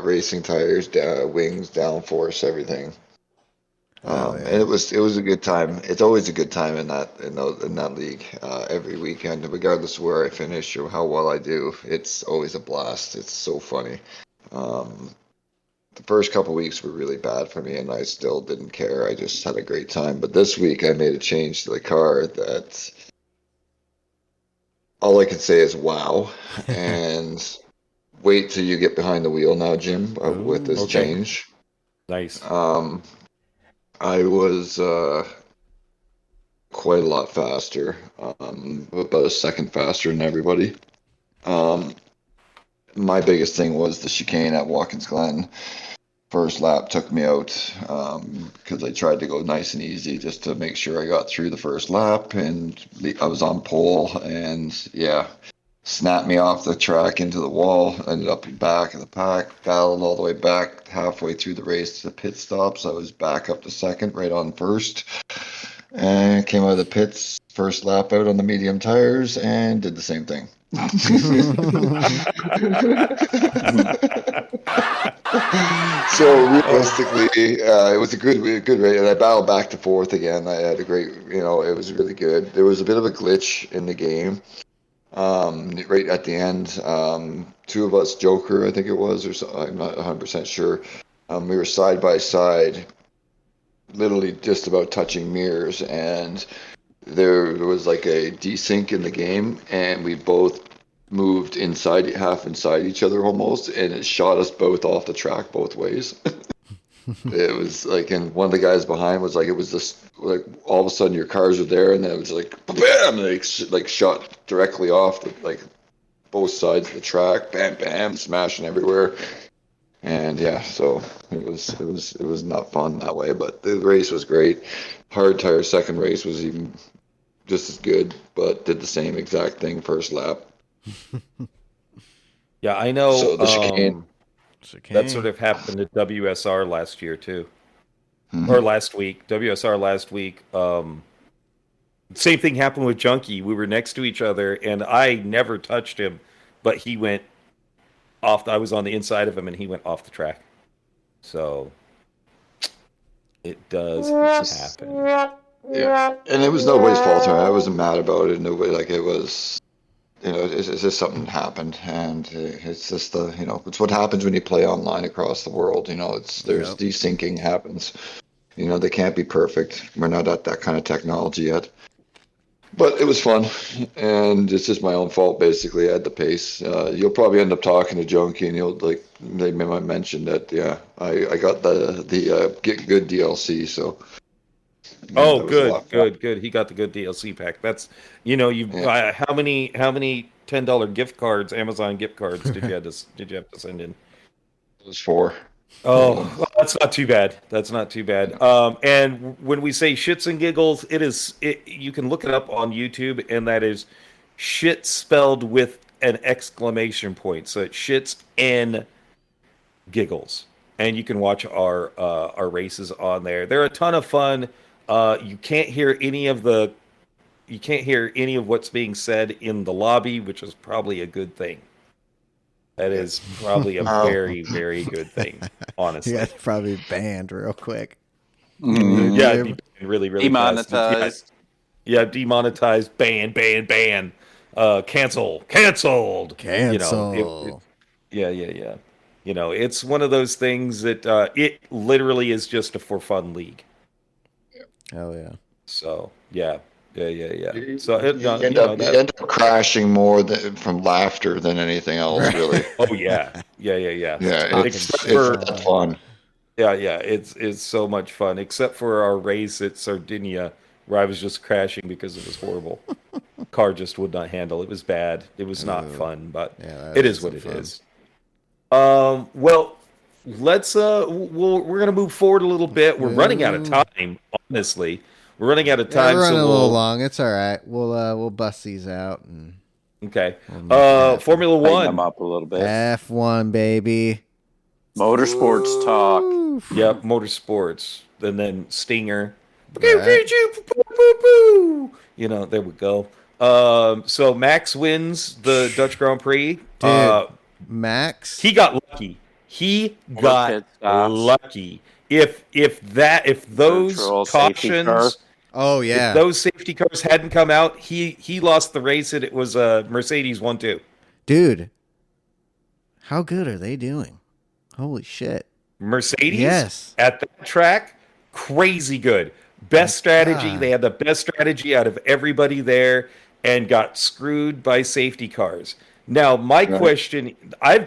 racing tires, wings, downforce, everything. And it was a good time. It's always a good time in that league. Every weekend, regardless of where I finish or how well I do, it's always a blast. It's so funny. The first couple of weeks were really bad for me, and I still didn't care. I just had a great time. But this week, I made a change to the car that all I can say is wow. And wait till you get behind the wheel now, Jim, with this change. Nice. I was quite a lot faster, about a second faster than everybody. My biggest thing was the chicane at Watkins Glen. First lap took me out because I tried to go nice and easy just to make sure I got through the first lap, and I was on pole, and snapped me off the track into the wall. Ended up back in the pack, battled all the way back halfway through the race to the pit stops. I was back up to second, right on first, and came out of the pits first lap out on the medium tires and did the same thing. So realistically, it was a good race, and I battled back to fourth again. I had a great, it was really good. There was a bit of a glitch in the game. Right at the end, two of us, Joker, I think it was, or so, I'm not 100% sure. We were side by side, literally just about touching mirrors, and there was like a desync in the game, and we both moved half inside each other almost, and it shot us both off the track both ways. It was like, and one of the guys behind was like, it was just like all of a sudden your cars are there, and then it was like bam, like shot directly off like both sides of the track, bam, bam, smashing everywhere. And so it was not fun that way, but the race was great. Hard tire second race was even just as good, but did the same exact thing first lap. Yeah, I know. So the chicane. That sort of happened at WSR last year too, or last week. WSR last week. Same thing happened with Junkie. We were next to each other, and I never touched him, but he went off. I was on the inside of him, and he went off the track. So it does happen. Yeah, and it was nobody's fault. I wasn't mad about it. Nobody, like, it was, it's just something happened, and it's just it's what happens when you play online across the world. There's desyncing happens. They can't be perfect. We're not at that kind of technology yet. But it was fun, and it's just my own fault, basically. I had the pace. You'll probably end up talking to Junkie, and you'll like they might mention that. Yeah, I got the Get Good DLC, so Oh, that was a good, lot of fun. good, good. He got the good DLC pack. That's, you Yeah, how many $10 gift cards, Amazon gift cards did you have to send in? it was 4. Oh, So well, that's not too bad. That's not too bad. And when we say shits and giggles, you can look it up on YouTube, and that is shit spelled with an exclamation point. So it's shits and giggles, and you can watch our races on there. They're a ton of fun. You can't hear any of what's being said in the lobby, which is probably a good thing. That is probably a um, very, very good thing, You honestly. guys probably banned real quick. Yeah, it'd be banned really, really fast. But Demonetized. yeah, demonetized, ban, canceled. Cancel. Yeah, yeah, yeah. It's one of those things that it literally is just a for fun league. Hell yeah. So yeah, yeah, yeah, yeah. you, So you end up you that. end up crashing more from laughter than anything else, Right. really. Oh yeah, yeah, yeah, yeah. Yeah, Talking Except shit it's for that on. fun. yeah, yeah. It's so much fun. Except for our race at Sardinia, where I was just crashing because it was horrible. Car just would not handle. It was bad. It was not Ooh. fun, but Yeah, that it is what isn't it fun. is. Well, we're gonna move forward a little bit. We're running out of Ooh. time, honestly. We're running out of Yeah, we're time, so running a little long. It's all right. We'll bust these out and okay. we'll make it happen. Formula Tighten them One. up a little bit. F1 baby. Motorsports talk. Woo. Yep, motorsports, and then Stinger. Right. There we go. So Max wins the Dutch Grand Prix. Dude, Max. He got lucky. He More got pit stops. lucky. If those Virtual safety car. cautions, Oh if yeah. those safety cars hadn't come out, he lost the race, and it was Mercedes 1-2. Dude, how good are they doing? Holy shit. Mercedes Yes. at that track, crazy good. Best strategy. God. They had the best strategy out of everybody there, and got screwed by safety cars. Now, my Right. question, I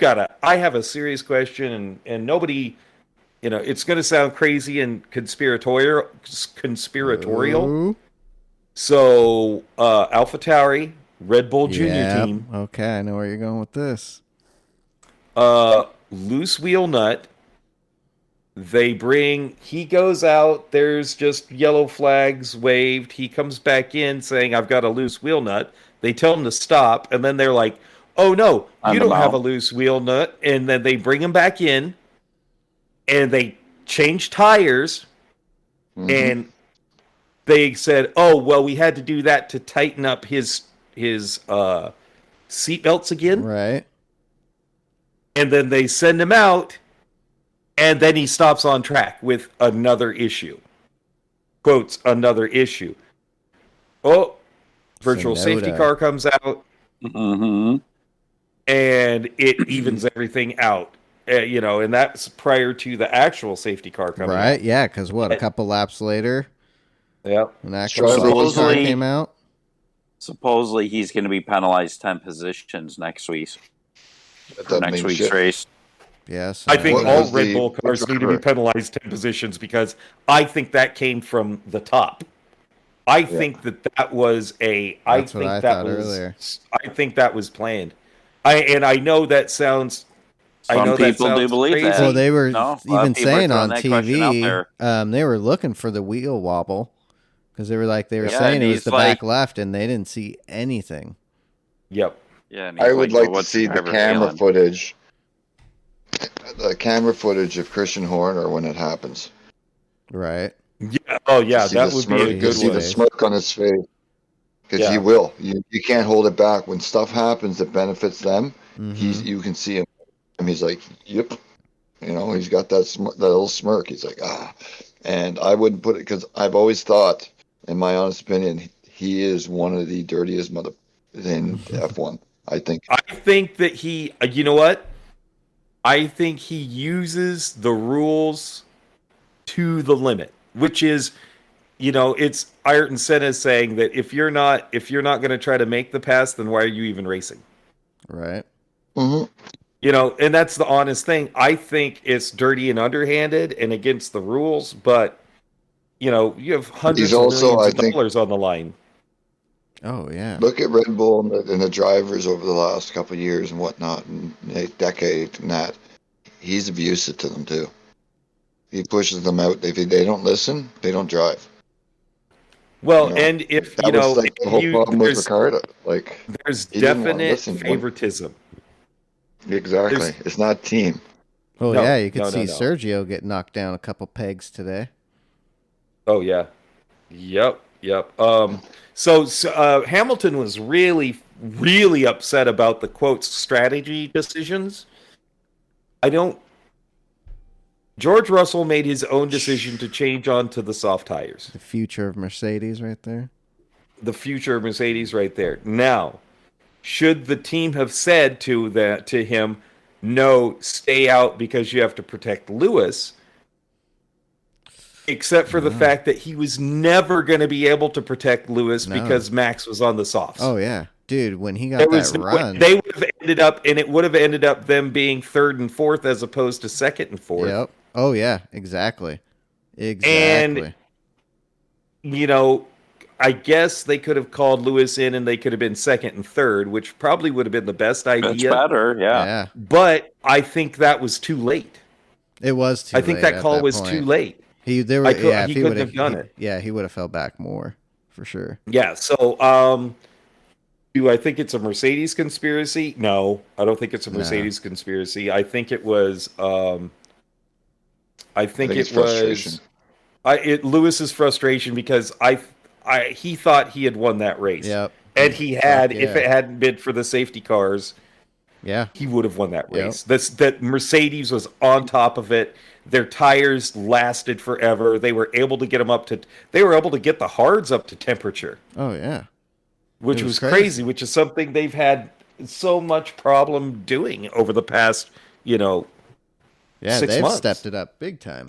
have a serious question, and nobody, it's going to sound crazy and conspiratorial. Ooh. So, AlphaTauri, Red Bull Junior Yep. team, Okay, I know where you're going with this. loose wheel nut. He goes out, there's just yellow flags waved. He comes back in saying, I've got a loose wheel nut. They tell him to stop, and then they're like, oh no, you don't have a loose wheel nut. And then they bring him back in, and they change tires, and they said, oh, well, we had to do that to tighten up his seatbelts again. Right. And then they send him out, and then he stops on track with another issue. Quotes, another issue. Oh, virtual safety car comes out, Mm-hmm. and it evens everything out. And that's prior to the actual safety car coming out. Right. Yeah, because what? A couple laps later, Yep. an actual Driver- safety car Supposedly- came out. Supposedly he's going to be penalized 10 positions next week. That doesn't Next mean week's shit. race. Yes. I think What all was Red the- Bull cars need to be penalized 10 positions, because I think that came from the top. I think that was a. That's I what think I that thought was. earlier. I think that was planned. I know that sounds. I know Some that people do sounds believe crazy. that. Well, they were No, a lot of even people are saying throwing on that question out TV, there. they were looking for the wheel wobble because they were Yeah, saying and it was he's the like- back left, and they didn't see anything. Yep. Yeah, and he's I would like to what's see the driver camera failing? footage. The camera footage of Christian Horner when it happens. Right. Yeah. Oh yeah, You see that the would smirk, be a you good see one. the smirk on his face. Because Yeah. he will. You can't hold it back. When stuff happens that benefits them, Mhm. you can see him. And he's like, yep. He's got that little smirk. He's like, ah. And I wouldn't put it, because I've always thought, in my honest opinion, he is one of the dirtiest mother in F1. I think. I think that he. You know what? I think he uses the rules to the limit, which is it's Ayrton Senna saying that if you're not going to try to make the pass, then why are you even racing? Right. Mm-hmm. And that's the honest thing. I think it's dirty and underhanded and against the rules, but you have hundreds He's of also, millions I of think, dollars on the line. Oh yeah. look at Red Bull and the drivers over the last couple of years and whatnot, and a decade and that. He's abusive to them too. He pushes them out. If they don't listen, they don't drive. Well, and if That was like the whole problem with there's Ricardo. Like, he didn't want to definite listen. favoritism. Exactly. It's not team. Oh No, yeah, you could no, see no. Sergio get knocked down a couple pegs today. Oh yeah, yep. So Hamilton was really, really upset about the quote strategy decisions. George Russell made his own decision to change onto the soft tires. The future of Mercedes, right there. The future of Mercedes, right there. Now, should the team have said to him, "No, stay out because you have to protect Lewis"? Except for the fact that he was never going to be able to protect Lewis because Max was on the softs. Oh yeah, dude, when he got that run, they would have ended up, and it would have ended up them being third and fourth as opposed to second and fourth. Yep. Oh yeah, exactly. And I guess they could have called Lewis in, and they could have been second and third, which probably would have been the best idea. It's better, yeah. But I think that was too late. It was too late. I think that call was too late. He couldn't have done it. Yeah, he would have fell back more for sure. Yeah. So, do I think it's a Mercedes conspiracy? No, I don't think it's a Mercedes conspiracy. I think it was. I think it was. Lewis's frustration because he thought he had won that race. Yep. And he had, if it hadn't been for the safety cars, he would have won that race. Yep. That Mercedes was on top of it. Their tires lasted forever. They were able to get the hards up to temperature. Oh yeah. Which was crazy, which is something they've had so much problem doing over the past, 6 they've months. stepped it up big time.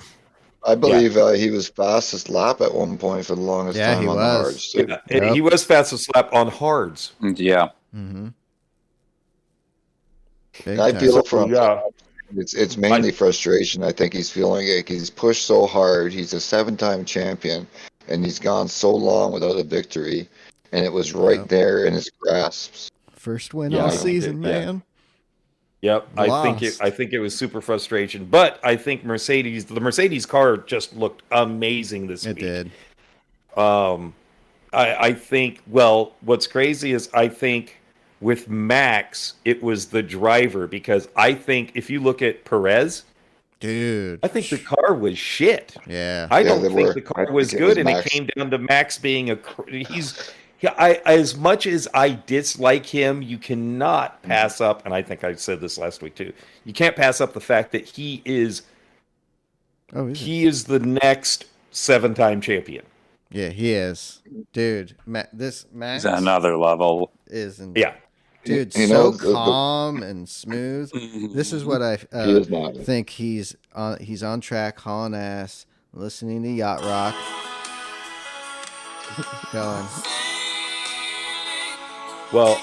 I believe he was fastest lap at one point for the longest time on the hards. Too. Yeah, and he was fastest lap on hards. Yeah. Mm-hmm. I feel from it's mainly frustration. I think he's feeling like he's pushed so hard. He's a 7-time champion, and he's gone so long without a victory, and it was right there in his grasps. First win all season, man. Yep, I think it was super frustration, but I think the Mercedes car just looked amazing this week. It did. I think. Well, what's crazy is I think with Max it was the driver, because I think if you look at Perez, dude, I think the car was shit. Yeah, I don't think the car was good, and it came down to Max being as much as I dislike him, you cannot pass up, and I think I said this last week too, you can't pass up the fact that he is the next 7-time champion. Yeah, he is. Dude, this Max is another level. Dude, so calm and smooth. This is what I think he's on track, hauling ass, listening to Yacht Rock. Going. Well,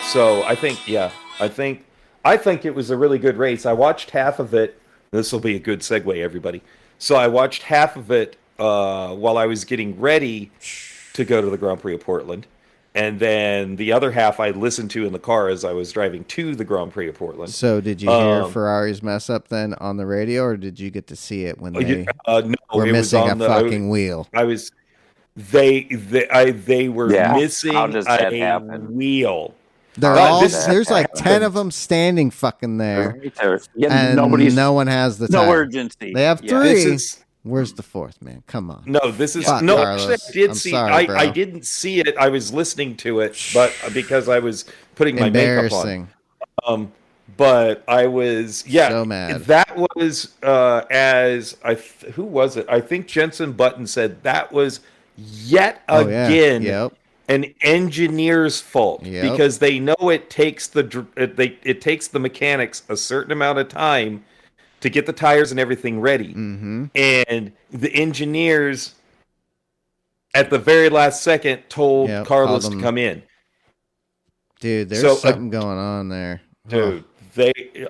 so I think it was a really good race. I watched half of it. This will be a good segue, everybody. So I watched half of it while I was getting ready to go to the Grand Prix of Portland. And then the other half I listened to in the car as I was driving to the Grand Prix of Portland. So did you hear Ferrari's mess up then on the radio, or did you get to see it when they were missing a fucking wheel? They were missing a wheel. There's like 10 of them standing fucking there. And no one has the tire. Urgency. They have 3. Where's the 4th, man? Come on. No, this is actually, I didn't see it. I was listening to it, but because I was putting my makeup on. But I was so mad. That was who was it? I think Jensen Button said that was yet again an engineer's fault, because they know it takes the mechanics a certain amount of time to get the tires and everything ready. Mm-hmm. And the engineers at the very last second told Yep, Carlos called to him. come in. Dude, there's So, something going on there. Dude,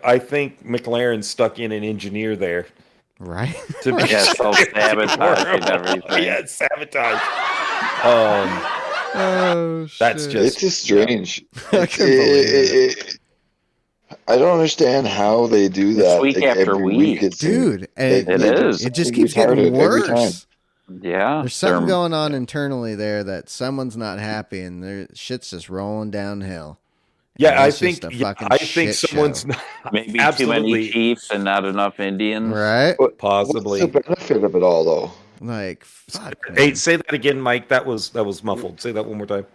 I think McLaren stuck in an engineer there. Right? To be self-sabotage and everything. Yeah, sabotage. Oh, shit. That's just... It's just strange. I can't believe it. I don't understand how they do It's that week after every week. It seems. Dude, and It is. it just keeps getting every time. worse. Yeah. There's something going on internally there that someone's not happy, and their shit's just rolling downhill. Yeah, And I it's just think a fucking someone's shit not, maybe absolutely, too many Chiefs and not enough Indians. right? Possibly. What's the benefit of it all, though? Like, fuck, Hey, man. say that again, Mike. That was muffled. Say that one more time.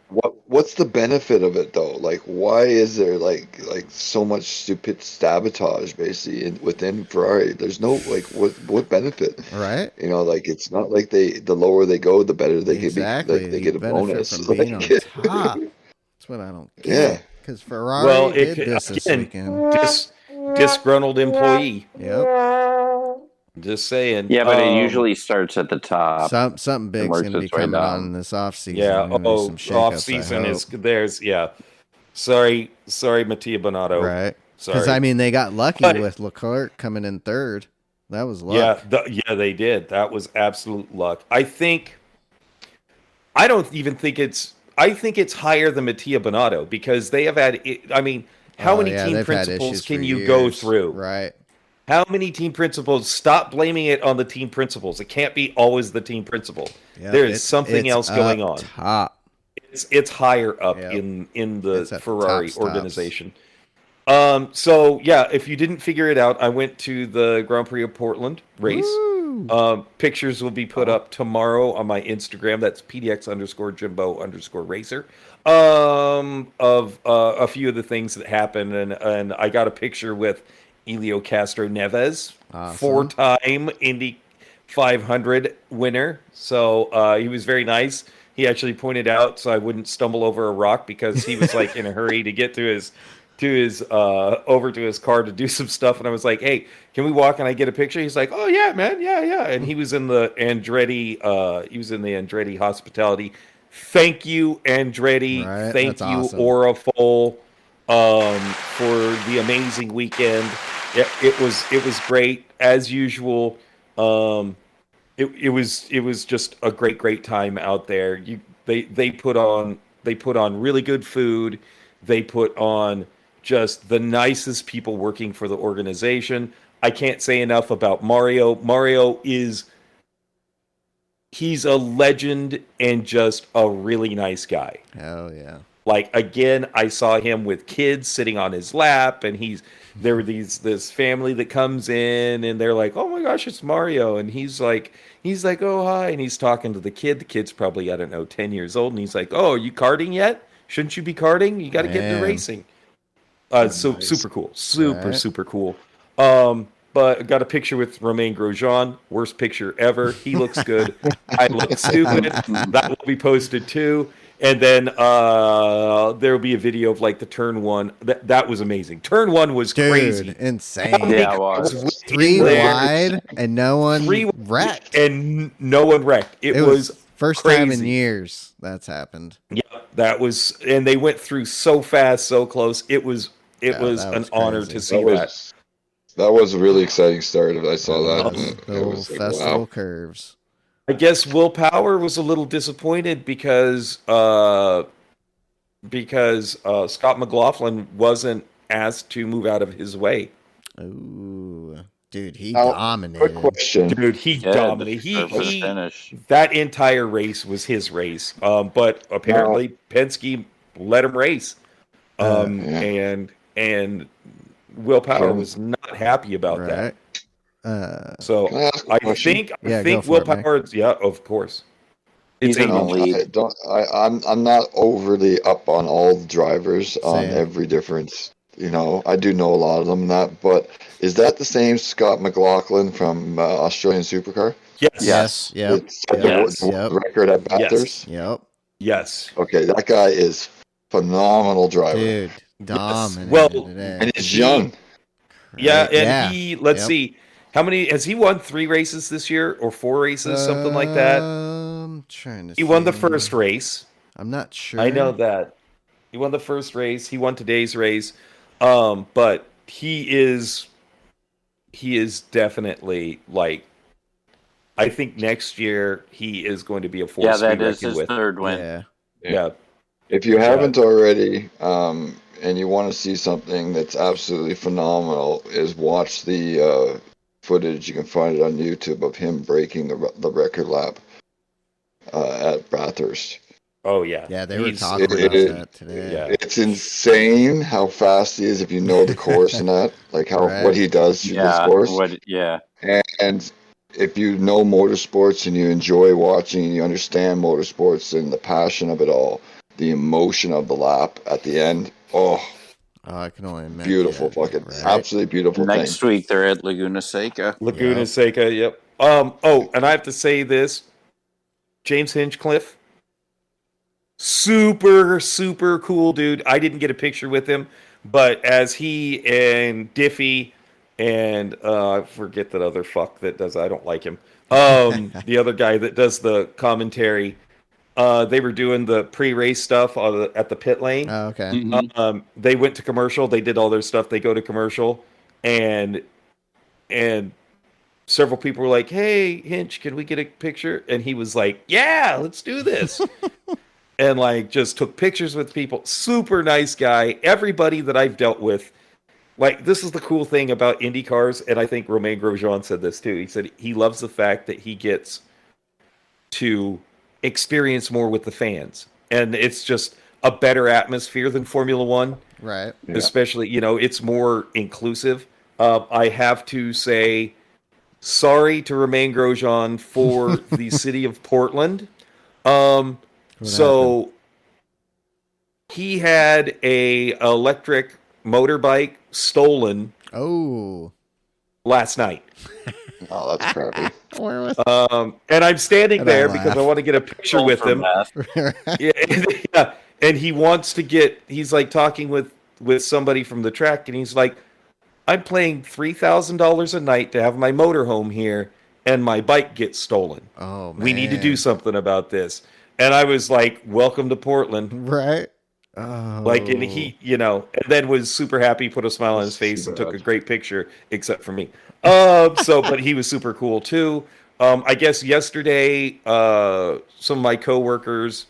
What's the benefit of it though? Like, why is there like so much stupid sabotage basically within Ferrari? There's no like what benefit? Right? You know, like it's not like the lower they go, the better they Exactly. can be. They You get a benefit bonus. from being on Like, top. That's what I don't get. Yeah. Because Ferrari Well, did this weekend. Disgruntled employee. Yep. Just saying. Yeah, but it usually starts at the top. Something big's works going to be its way coming down. on this off season. Yeah. Some shakeups, Off season is Sorry, Mattia Bonato. right. Sorry. Because I mean, they got lucky But- with Leclerc coming in third. That was luck. Yeah, they did. That was absolute luck. I think it's higher than Mattia Bonato because they have had. I mean, how many team they've had principals issues can for you go years. through? Right. How many team principals? Stop blaming it on the team principals. It can't be always the team principal. Yep, There is something it's else going up on. Top. It's higher up Yep. in It's the at the Ferrari tops. organization. So yeah, if you didn't figure it out, I went to the Grand Prix of Portland race. Woo! Pictures will be put up tomorrow on my Instagram. That's PDX_Jimbo_racer. Of a few of the things that happened, and I got a picture with Elio Castro Neves, Awesome. 4-time Indy 500 winner. So he was very nice. He actually pointed out so I wouldn't stumble over a rock because he was like in a hurry to get to his over to his car to do some stuff, and I was like, "Hey, can we walk and I get a picture?" He's like, "Oh yeah, man, yeah." And he was in the Andretti, Andretti hospitality. Thank you, Andretti. Right, Thank that's you, awesome. Orafol, for the amazing weekend. It was great as usual. It was just a great time out there. They put on really good food. They put on just the nicest people working for the organization. I can't say enough about Mario. He's a legend and just a really nice guy. Hell yeah. Like, again, I saw him with kids sitting on his lap, and there were this family that comes in, and they're like, "Oh my gosh, it's Mario," and he's like, "Oh hi," and he's talking to the kid. The kid's probably, I don't know, 10 years old, and he's like, "Oh, are you karting yet? Shouldn't you be karting? You got to get into Man. racing." So Nice. super cool, Right. super cool. But I got a picture with Romain Grosjean. Worst picture ever. He looks good. I look stupid. That will be posted too. And then there will be a video of like the turn one. That was amazing. Turn one was Dude, crazy. insane. Yeah, it was. 3 there. wide and no one wrecked. And no one wrecked. It was first crazy. time in years that's happened. Yeah, that was, and they went through so fast, so close. It was that an was honor crazy. to see that. That was a really exciting start. I saw that. The It little was like, festival wow. curves. I guess Will Power was a little disappointed because Scott McLaughlin wasn't asked to move out of his way. Ooh, dude, he Now, dominated. Quick question. Dude, he dominated. He finish. That entire race was his race. But apparently Penske let him race. Yeah. And Will Power was not happy about that. Right. So Can I ask a I question? think go Will for it, Mike. Power. Yeah, of course. It's He's in the Amy. lead. I'm not overly up on all the drivers on Same. every difference. I do know a lot of them. But is that the same Scott McLaughlin from Australian Supercar? Yes. Yep. It's the world record at Bathurst. Yep. Yes. Okay, that guy is phenomenal driver, Dude, dominated Well, today. and he's young. Yeah, Right? and he. Let's Yep. see. How many has he won? 3 races this year or 4 races, something like that. trying to He won the see. first race. I'm not sure. I know that. He won the first race. He won today's race. But he is definitely like, I think next year he is going to be a force to be that is reckoned his with. third win. Yeah. If you haven't already, and you want to see something that's absolutely phenomenal, is watch the footage. You can find it on YouTube of him breaking the record lap at Bathurst. Oh yeah. Yeah, they were He's talking about that today. Yeah. It's insane how fast he is if you know the course and that, like what he does through this course. And if you know motorsports and you enjoy watching and you understand motorsports and the passion of it all, the emotion of the lap at the end, I can only imagine. Beautiful, fucking absolutely beautiful Next thing. week they're at Laguna Seca. Yep. Oh, and I have to say this, James Hinchcliffe, super, super cool dude. I didn't get a picture with him, but as he and Diffie and I forget that other fuck that does, I don't like him. The other guy that does the commentary, they were doing the pre-race stuff at the pit lane. Oh, okay. Mm-hmm. They went to commercial. They did all their stuff. They go to commercial, and several people were like, "Hey, Hinch, can we get a picture?" And he was like, "Yeah, let's do this." And like just took pictures with people. Super nice guy. Everybody that I've dealt with, like, this is the cool thing about Indy cars, and I think Romain Grosjean said this too. He said he loves the fact that he gets to experience more with the fans, and it's just a better atmosphere than Formula One. Right. Yeah. Especially, it's more inclusive. I have to say sorry to Romain Grosjean for the city of Portland. So he had a electric motorbike stolen last night. Oh, that's crappy. And I'm standing there because I want to get a picture with him. Yeah, and he wants to he's like talking with somebody from the track, and he's like, I'm paying $3,000 a night to have my motorhome here, and my bike gets stolen. Oh, man. We need to do something about this. And I was like, welcome to Portland. Right. Oh. Like, and he, and then was super happy, put a smile on his face, and took a great picture, except for me. But he was super cool too. I guess yesterday, some of my coworkers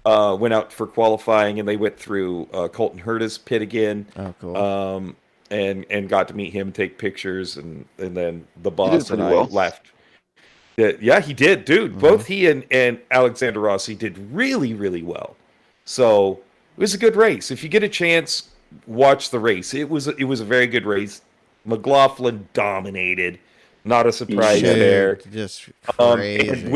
went out for qualifying, and they went through Colton Herta's pit again. Oh, cool. And got to meet him, take pictures, and then the boss and I left. Yeah, he did, dude. Mm-hmm. Both he and Alexander Rossi did really, really well. So it was a good race. If you get a chance, watch the race. It was a very good race. McLaughlin dominated. Not a surprise there. Just crazy. And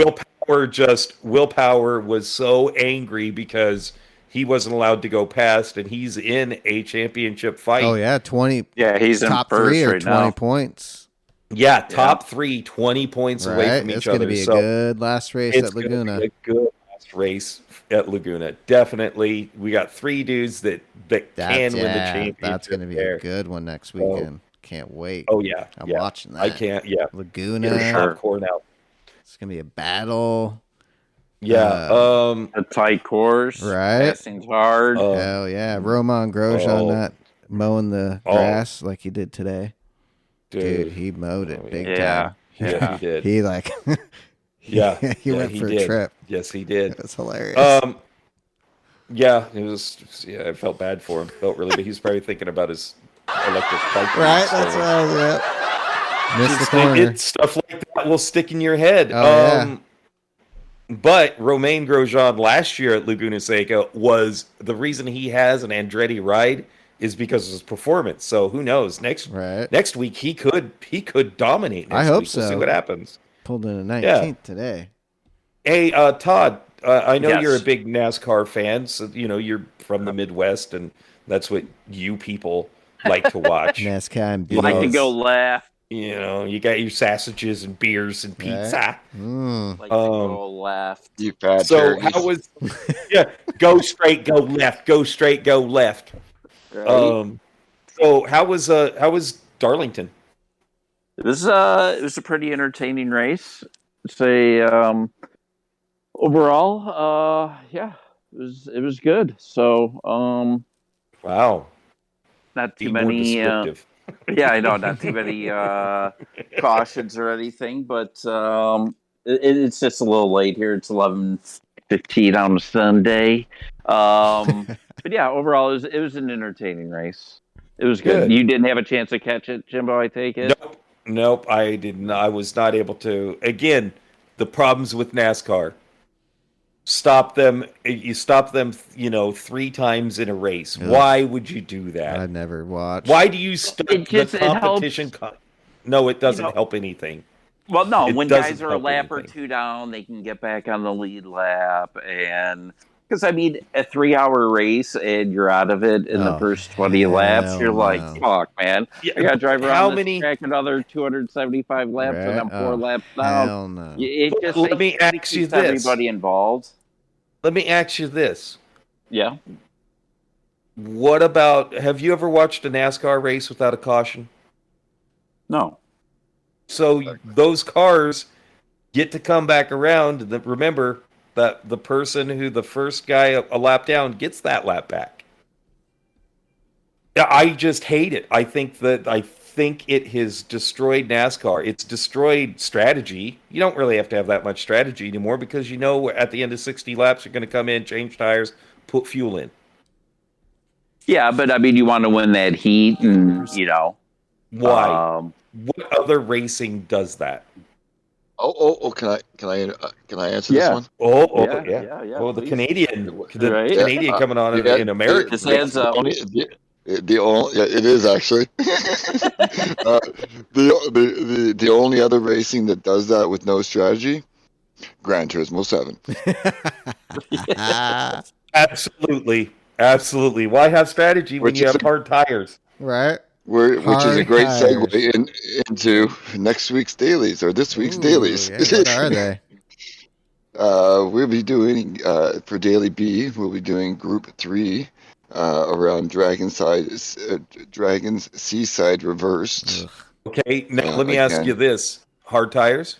Willpower was so angry because he wasn't allowed to go past, and he's in a championship fight. Oh yeah, 20. Yeah, he's top in first 3 or right 20 now. Points. Yeah, top 3, 20 points away from each other. It's going to be a good last race at Laguna. It's going to be a good last race at Laguna. Definitely. We got 3 dudes that can win the championship. That's going to be a good one next weekend. Can't wait. Oh, yeah. I'm watching that. I can't, Laguna. Popcorn out. It's going to be a battle. Yeah. A tight course. Right. Passing's hard. Hell yeah. Romain Grosjean not mowing the grass like he did today. Dude, he mowed it big time. Yeah, he did. He he went for a trip. Yes, he did. That's hilarious. Yeah, it was. Yeah, I felt bad for him. Felt really bad. He was probably thinking about his electric bike. Right, that's what I was at. Missed the corner. Stuff like that will stick in your head. Yeah. But Romain Grosjean last year at Laguna Seca was the reason he has an Andretti ride is because of his performance. So who knows? Next week he could dominate. I hope week. so. We'll see what happens. Pulled in a 19th today. Hey, Todd, I know you're a big NASCAR fan. So you're from the Midwest, and that's what you people like to watch. NASCAR and you like to go left. You got your sausages and beers and pizza. Like to go left. You fat So how was? Go straight, go left. Go straight, go left. Right. So how was Darlington? It was a pretty entertaining race. It's a Overall, yeah, it was good. So, Wow. not too Be more many. descriptive. Yeah, I know, not too many cautions or anything, but it's just a little late here. It's 11:15 on a Sunday. But yeah, overall, it was an entertaining race. It was good. You didn't have a chance to catch it, Jimbo, I take it? Nope, I didn't. I was not able to. Again, the problems with NASCAR. You stop them, 3 times in a race. Ugh. Why would you do that? I never watched. Why do you stop the competition? No, it doesn't help anything. Well, no, when guys are a lap or two down, they can get back on the lead lap. And because, I mean, a 3-hour race and you're out of it in the first 20 laps, you're like, fuck, man. Yeah, I got to drive around this track another 275 laps and I'm 4 laps down. Hell no. Let me ask you this. Everybody involved. Let me ask you this. Yeah. What about, have you ever watched a NASCAR race without a caution? No. So those cars get to come back around. Remember that the person who the first guy a lap down gets that lap back. I just hate it. I think it has destroyed NASCAR. It's destroyed strategy. You don't really have to have that much strategy anymore because at the end of 60 laps you're going to come in, change tires, put fuel in. Yeah, but I mean, you want to win that heat, and why? What other racing does that? Can I answer this one? Yeah. Oh, the Canadian coming on in America. This hands up. It is actually the only other racing that does that with no strategy, Gran Turismo 7. Absolutely. Why have strategy when you have hard tires? Right. Which is a great segue into next week's dailies or this week's dailies. Yeah, what are they? We'll be doing for Daily B. We'll be doing Group 3 around Dragon's Seaside Reversed. Ugh. Okay, now let me ask you this: hard tires?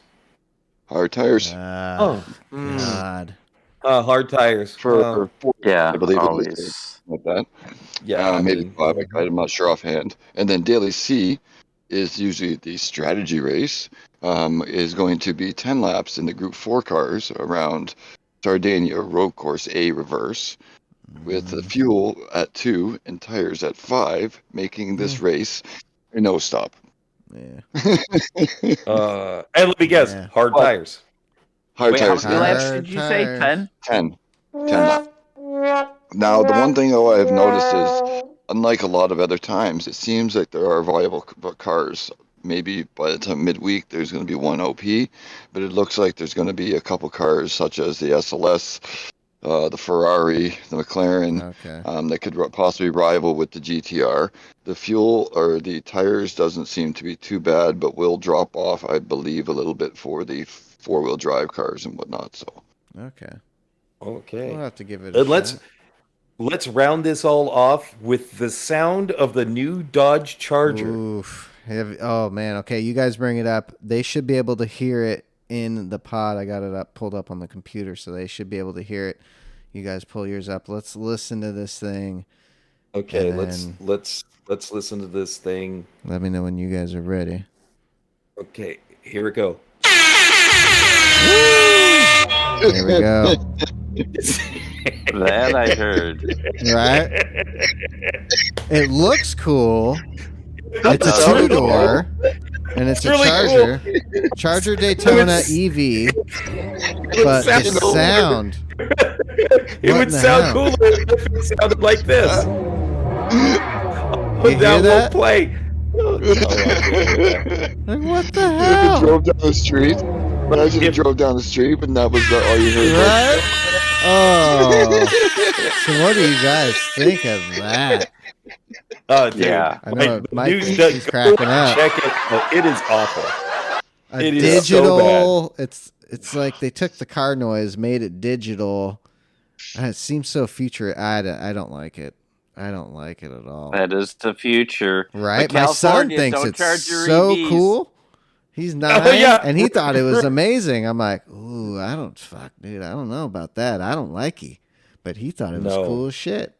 Hard tires. God. Hard tires for 4, I believe always. It is like that. Yeah, maybe 5. I'm not sure offhand. And then Daily C is usually the strategy race. Is going to be 10 laps in the Group 4 cars around Sardinia Road Course A reverse, with the fuel at 2 and tires at 5, making this race a no stop. Yeah. And let me guess, hard tires. Hard tires. How many laps did you say? 10? 10 laps. Now, the one thing though I've noticed is, unlike a lot of other times, it seems like there are viable cars. Maybe by the time midweek there's going to be one OP, but it looks like there's going to be a couple cars such as the SLS, the Ferrari, the McLaren, that could possibly rival with the GTR. The fuel or the tires doesn't seem to be too bad, but will drop off, I believe, a little bit for the 4-wheel drive cars and whatnot. So okay, we'll have to give it a shot. Let's round this all off with the sound of the new Dodge Charger. Oof. Oh man, okay, you guys bring it up. They should be able to hear it in the pod. I got it pulled up on the computer, so they should be able to hear it. You guys pull yours up. Let's listen to this thing. Okay, let's listen to this thing. Let me know when you guys are ready. Okay, here we go. There we go. That I heard. Right? It looks cool. It's a 2-door, and it's a Charger. Cool. Charger Daytona EV. But the sound. It would sound cooler if it sounded like this. You hear that? Play. Like, what the hell? If you drove down the street. Imagine you drove down the street, and that was all you heard. Right? Oh. So what do you guys think of that? Oh, dude. Yeah. I know Mike's cracking up. Check it. Oh, it is awful. It is digital. So it's like they took the car noise, made it digital. And it seems so future. I don't like it. I don't like it at all. That is the future. Right? My son thinks it's so cool. He's 9, and he thought it was amazing. I'm like, ooh, dude, I don't know about that. I don't like he. But he thought it was cool as shit.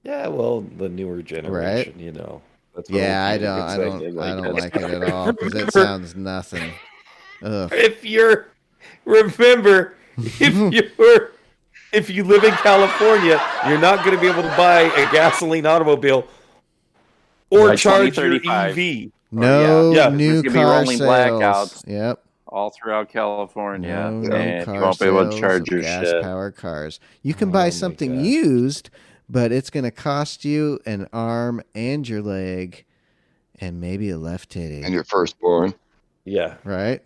Yeah, well, the newer generation, right? That's yeah, I don't like it at all because it sounds nothing. Ugh. If you live in California, you're not going to be able to buy a gasoline automobile or charge your EV. No new car rolling sales. Blackouts. Yep. All throughout California. No car you won't be able to charge your gas-powered cars. You can buy something used, but it's going to cost you an arm and your leg and maybe a left titty. And your firstborn. Yeah. Right?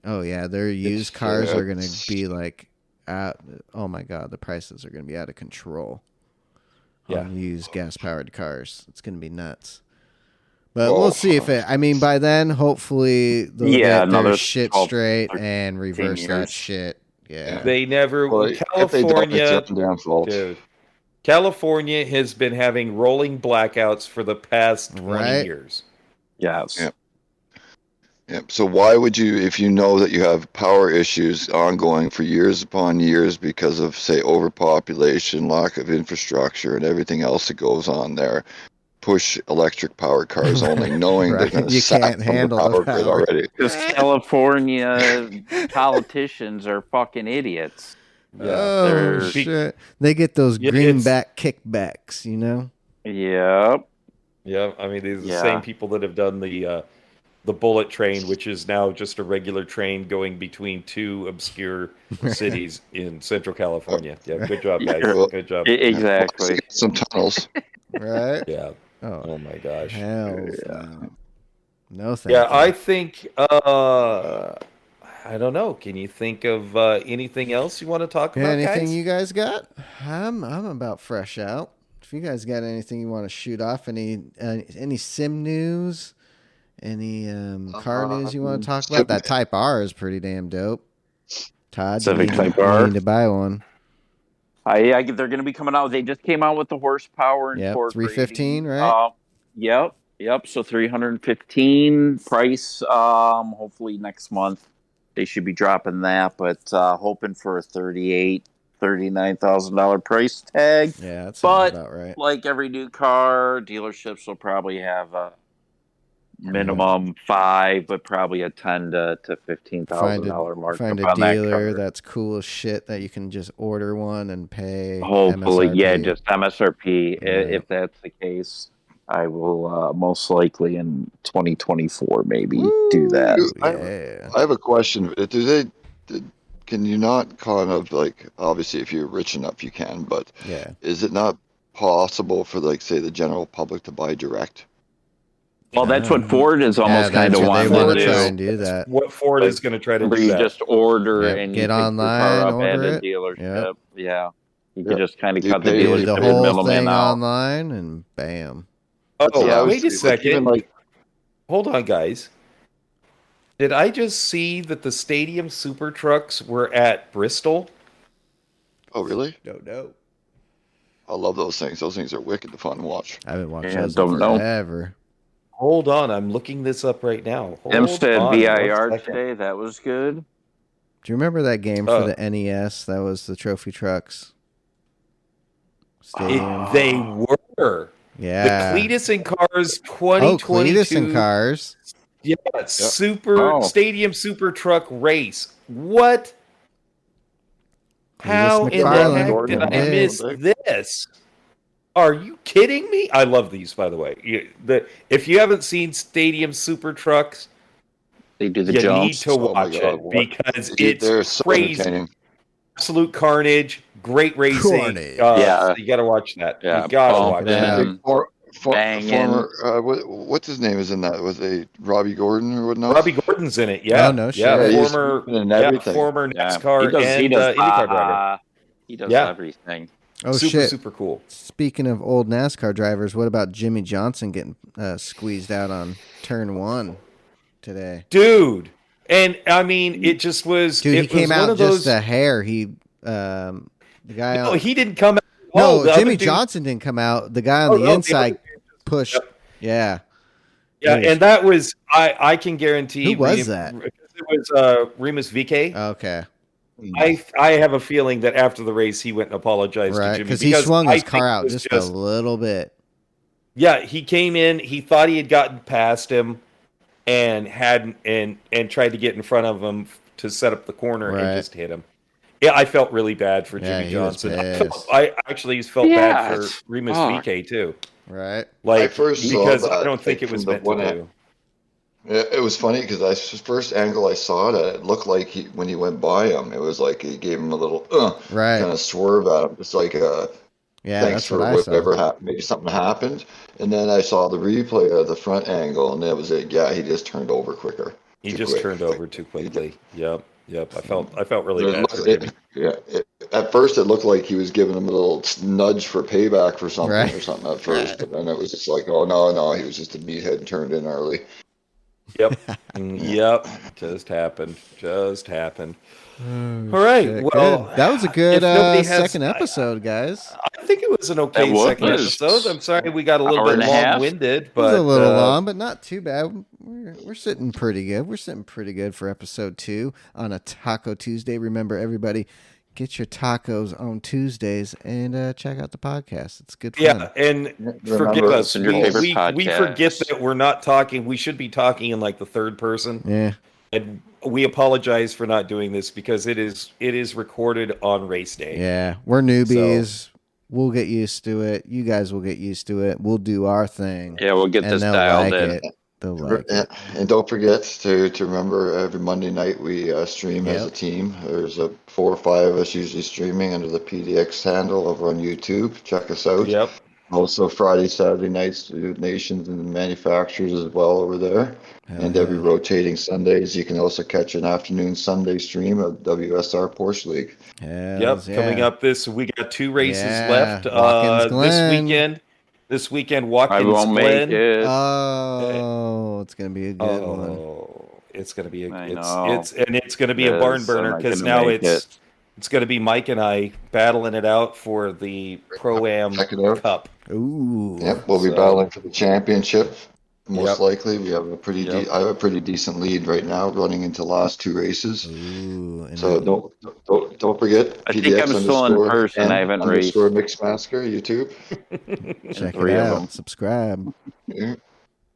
Oh, yeah. Their used cars are going to be like, oh, my God. The prices are going to be out of control on used gas-powered cars. It's going to be nuts. But we'll see if by then, hopefully, they'll get their shit straight and reverse that shit. Yeah. They never, California, dude, California has been having rolling blackouts for the past 20 years. Yes. Yep. So why would you, if you know that you have power issues ongoing for years upon years because of, say, overpopulation, lack of infrastructure, and everything else that goes on there, push electric powered cars only, knowing they're going to can't handle the power grid already? Because California politicians are fucking idiots. Yeah. Oh, shit. They get those greenback kickbacks, you know? Yep. Yeah, I mean, these are the same people that have done the bullet train, which is now just a regular train going between two obscure cities in Central California. Yeah, good job, guys. Good job. Exactly. Some tunnels. Right? Yeah. Oh my gosh. Hell no, thank you. I think I don't know. Can you think of anything else you want to talk about? Anything guys? you guys got? I'm about fresh out. If you guys got anything you want to shoot off, any sim news, any car news you want to talk about? That Type R is pretty damn dope. Todd, Civic Type R. You need to buy one. They're going to be coming out. They just came out with the horsepower and torque. 315, right? Yep. So 315 price. Hopefully next month they should be dropping that, but hoping for a $39,000 price tag. Yeah, that sounds about right. Like every new car, dealerships will probably have a minimum 5, but probably a $10,000 to $15,000 markup. Find a dealer that's cool as shit that you can just order one and pay. Hopefully, MSRP. just MSRP. Yeah. If that's the case, I will most likely in 2024 maybe do that. I have a question. Can you not kind of like, obviously if you're rich enough you can, but is it not possible for, like, say, the general public to buy direct? Well, that's what Ford is almost kind of wanting to try and do that. What Ford is going to try to do you that. just order and get you pick online, your car up order at a it. dealership. Yeah. You can just kind of cut the do dealership the whole middleman thing out. online and bam. Oh, wait a second. Hold on, guys. Did I just see that the Stadium Super Trucks were at Bristol? Oh, really? No. I love those things. Those things are wicked to fun to watch. I haven't watched those in forever. Hold on, I'm looking this up right now. Hempstead VIR today, that was good. Do you remember that game for the NES? That was the Trophy Trucks Stadium. They were. Yeah. The Cletus and Cars 2022. Cletus and Cars. Yeah, Stadium Super Truck Race. What? How in the heck did I miss this? Are you kidding me? I love these, by the way. If you haven't seen Stadium Super Trucks, they do the you jumps. need to watch it because it's crazy. So absolute carnage, great racing. You got to watch that. Yeah, you got to watch that. What's his name is in that? Was it Robbie Gordon or whatnot? Robbie Gordon's in it. Yeah, no shit. Former NASCAR and IndyCar driver. He does everything. Oh, shit. Super cool. Speaking of old NASCAR drivers, what about Jimmy Johnson getting squeezed out on turn 1 today? Dude. And, I mean, it just was... Dude, he came out just a hair. He, the guy... No, he didn't come out. No, Jimmy Johnson didn't come out. The guy on the inside pushed. Yep. Yeah. Yeah, and that was I can guarantee. Who was that? It was Remus VK. Okay. I have a feeling that after the race he went and apologized to Jimmy because he swung his car out just a little bit. Yeah, he came in. He thought he had gotten past him, and tried to get in front of him to set up the corner and just hit him. Yeah, I felt really bad for Jimmy Johnson. I actually felt bad for Remus VK too. Right. Like because I don't think it was meant to do. It was funny because the first angle I saw it looked like when he went by him, it was like he gave him a little kind of swerve at him. It's like thanks for whatever happened. Maybe something happened, and then I saw the replay of the front angle, and that was it. Yeah, he just turned over quicker. He just turned over too quickly. Yep. I felt really bad for him. At first, it looked like he was giving him a little nudge for payback for something or something at first, but then it was just like, oh no, he was just a meathead and turned in early. Yep. Just happened. All right. Shit, well, good. That was a good second episode, guys. I think it was an okay second episode. I'm sorry we got a little bit long-winded, but it was a little long, but not too bad. We're sitting pretty good. We're sitting pretty good for episode 2 on a Taco Tuesday. Remember, everybody, get your tacos on Tuesdays and check out the podcast. It's good fun. Yeah, and forgive us. We forget that we're not talking. We should be talking in like the third person. Yeah. And we apologize for not doing this because it is recorded on race day. Yeah, we're newbies. So, we'll get used to it. You guys will get used to it. We'll do our thing. Yeah, we'll get this dialed in. And don't forget to remember every Monday night we stream as a team. There's 4 or 5 of us usually streaming under the PDX handle over on YouTube. Check us out. Yep. Also Friday, Saturday nights, Nations and Manufacturers as well over there. And every rotating Sundays, you can also catch an afternoon Sunday stream of WSR Porsche League. Coming up we got 2 races left this weekend. Watkins I won't Glen. make it. Oh, it's gonna be a good one. It's gonna be it's gonna be a barn burner because now it's gonna be Mike and I battling it out for the Pro-Am Cup. Ooh. Yep, we'll be battling for the championship. Most likely, we have I have a pretty decent lead right now, running into the last 2 races. Ooh, so don't forget. I think I'm still in person. I haven't raced. Mixmaster YouTube. Check it out. Subscribe.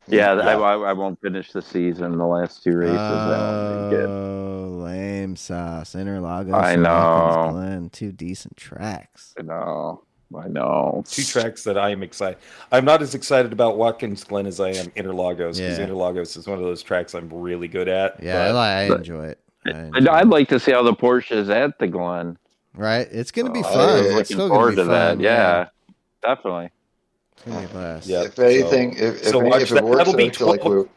Yeah, I won't finish the season. The last 2 races, I won't make it. Lame sauce. Interlagos. I know. Glen, 2 decent tracks. I know. 2 tracks that I am excited. I'm not as excited about Watkins Glen as I am Interlagos because Interlagos is one of those tracks I'm really good at. Yeah, I enjoy it. I'd like to see how the Porsche is at the Glen. Right, it's going to be fun. Looking forward to that. Yeah, definitely. It's going to be a blast. Yeah. If anything, if it works, that'll be 12.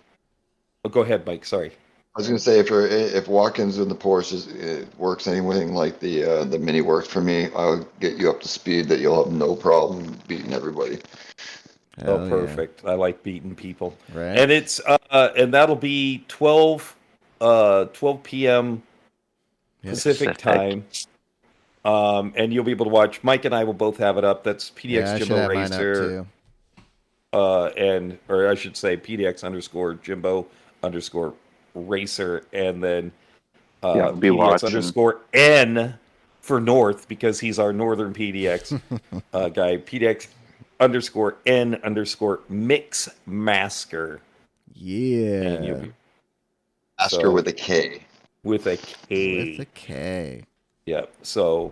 Go ahead, Mike. Sorry. I was going to say if Watkins and the Porsche works anything like the Mini works for me, I'll get you up to speed that you'll have no problem beating everybody. Perfect! I like beating people. Right. And it's and that'll be 12 p.m. Pacific time. And you'll be able to watch. Mike and I will both have it up. That's PDX Jimbo Racer. Or I should say PDX _Jimbo _Racer, and then PDX _N for North because he's our Northern PDX guy. PDX _N Mixmaster. Yeah. Master with a K. With a K. With a K. Yep. So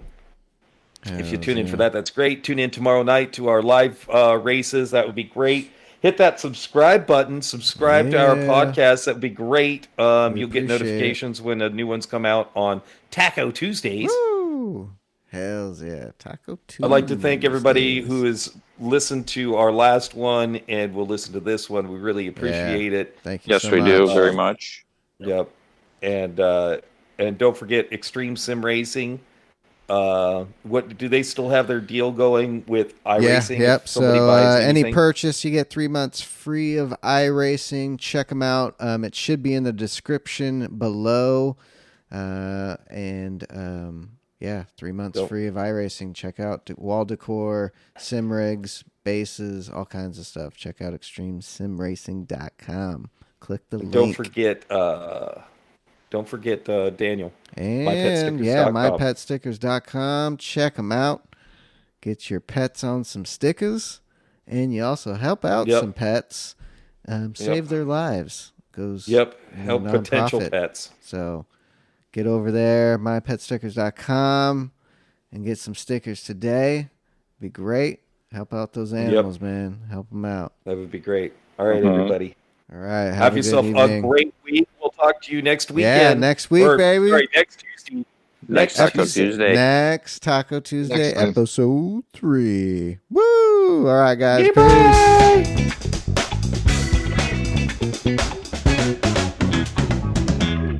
if you tune in for that, that's great. Tune in tomorrow night to our live races. That would be great. Hit that subscribe button. Subscribe to our podcast. That would be great. You'll get notifications when the new ones come out on Taco Tuesdays. Woo! Hells yeah. Taco Tuesdays. I'd like to thank everybody who has listened to our last one and will listen to this one. We really appreciate it. Thank you. Yes, we do very much. Yep. And don't forget Extreme Sim Racing. What do they still have their deal going with iRacing? Yep. So any purchase, you get 3 months free of iRacing. Check them out. It should be in the description below. 3 months free of iRacing. Check out wall decor, sim rigs, spaces, all kinds of stuff. Check out extremesimracing.com. Click the link. Don't forget Daniel. And mypetstickers.com. Check them out. Get your pets on some stickers, and you also help out some pets. Save their lives. Help potential pets. So get over there, mypetstickers.com, and get some stickers today. Be great. Help out those animals, man. Help them out. That would be great. All right, everybody. All right. Have yourself a great week. We'll talk to you next weekend. Yeah, next week, baby. Sorry, next Tuesday. Next Taco Tuesday. Next Taco Tuesday, episode 3. Woo! All right, guys. Bye.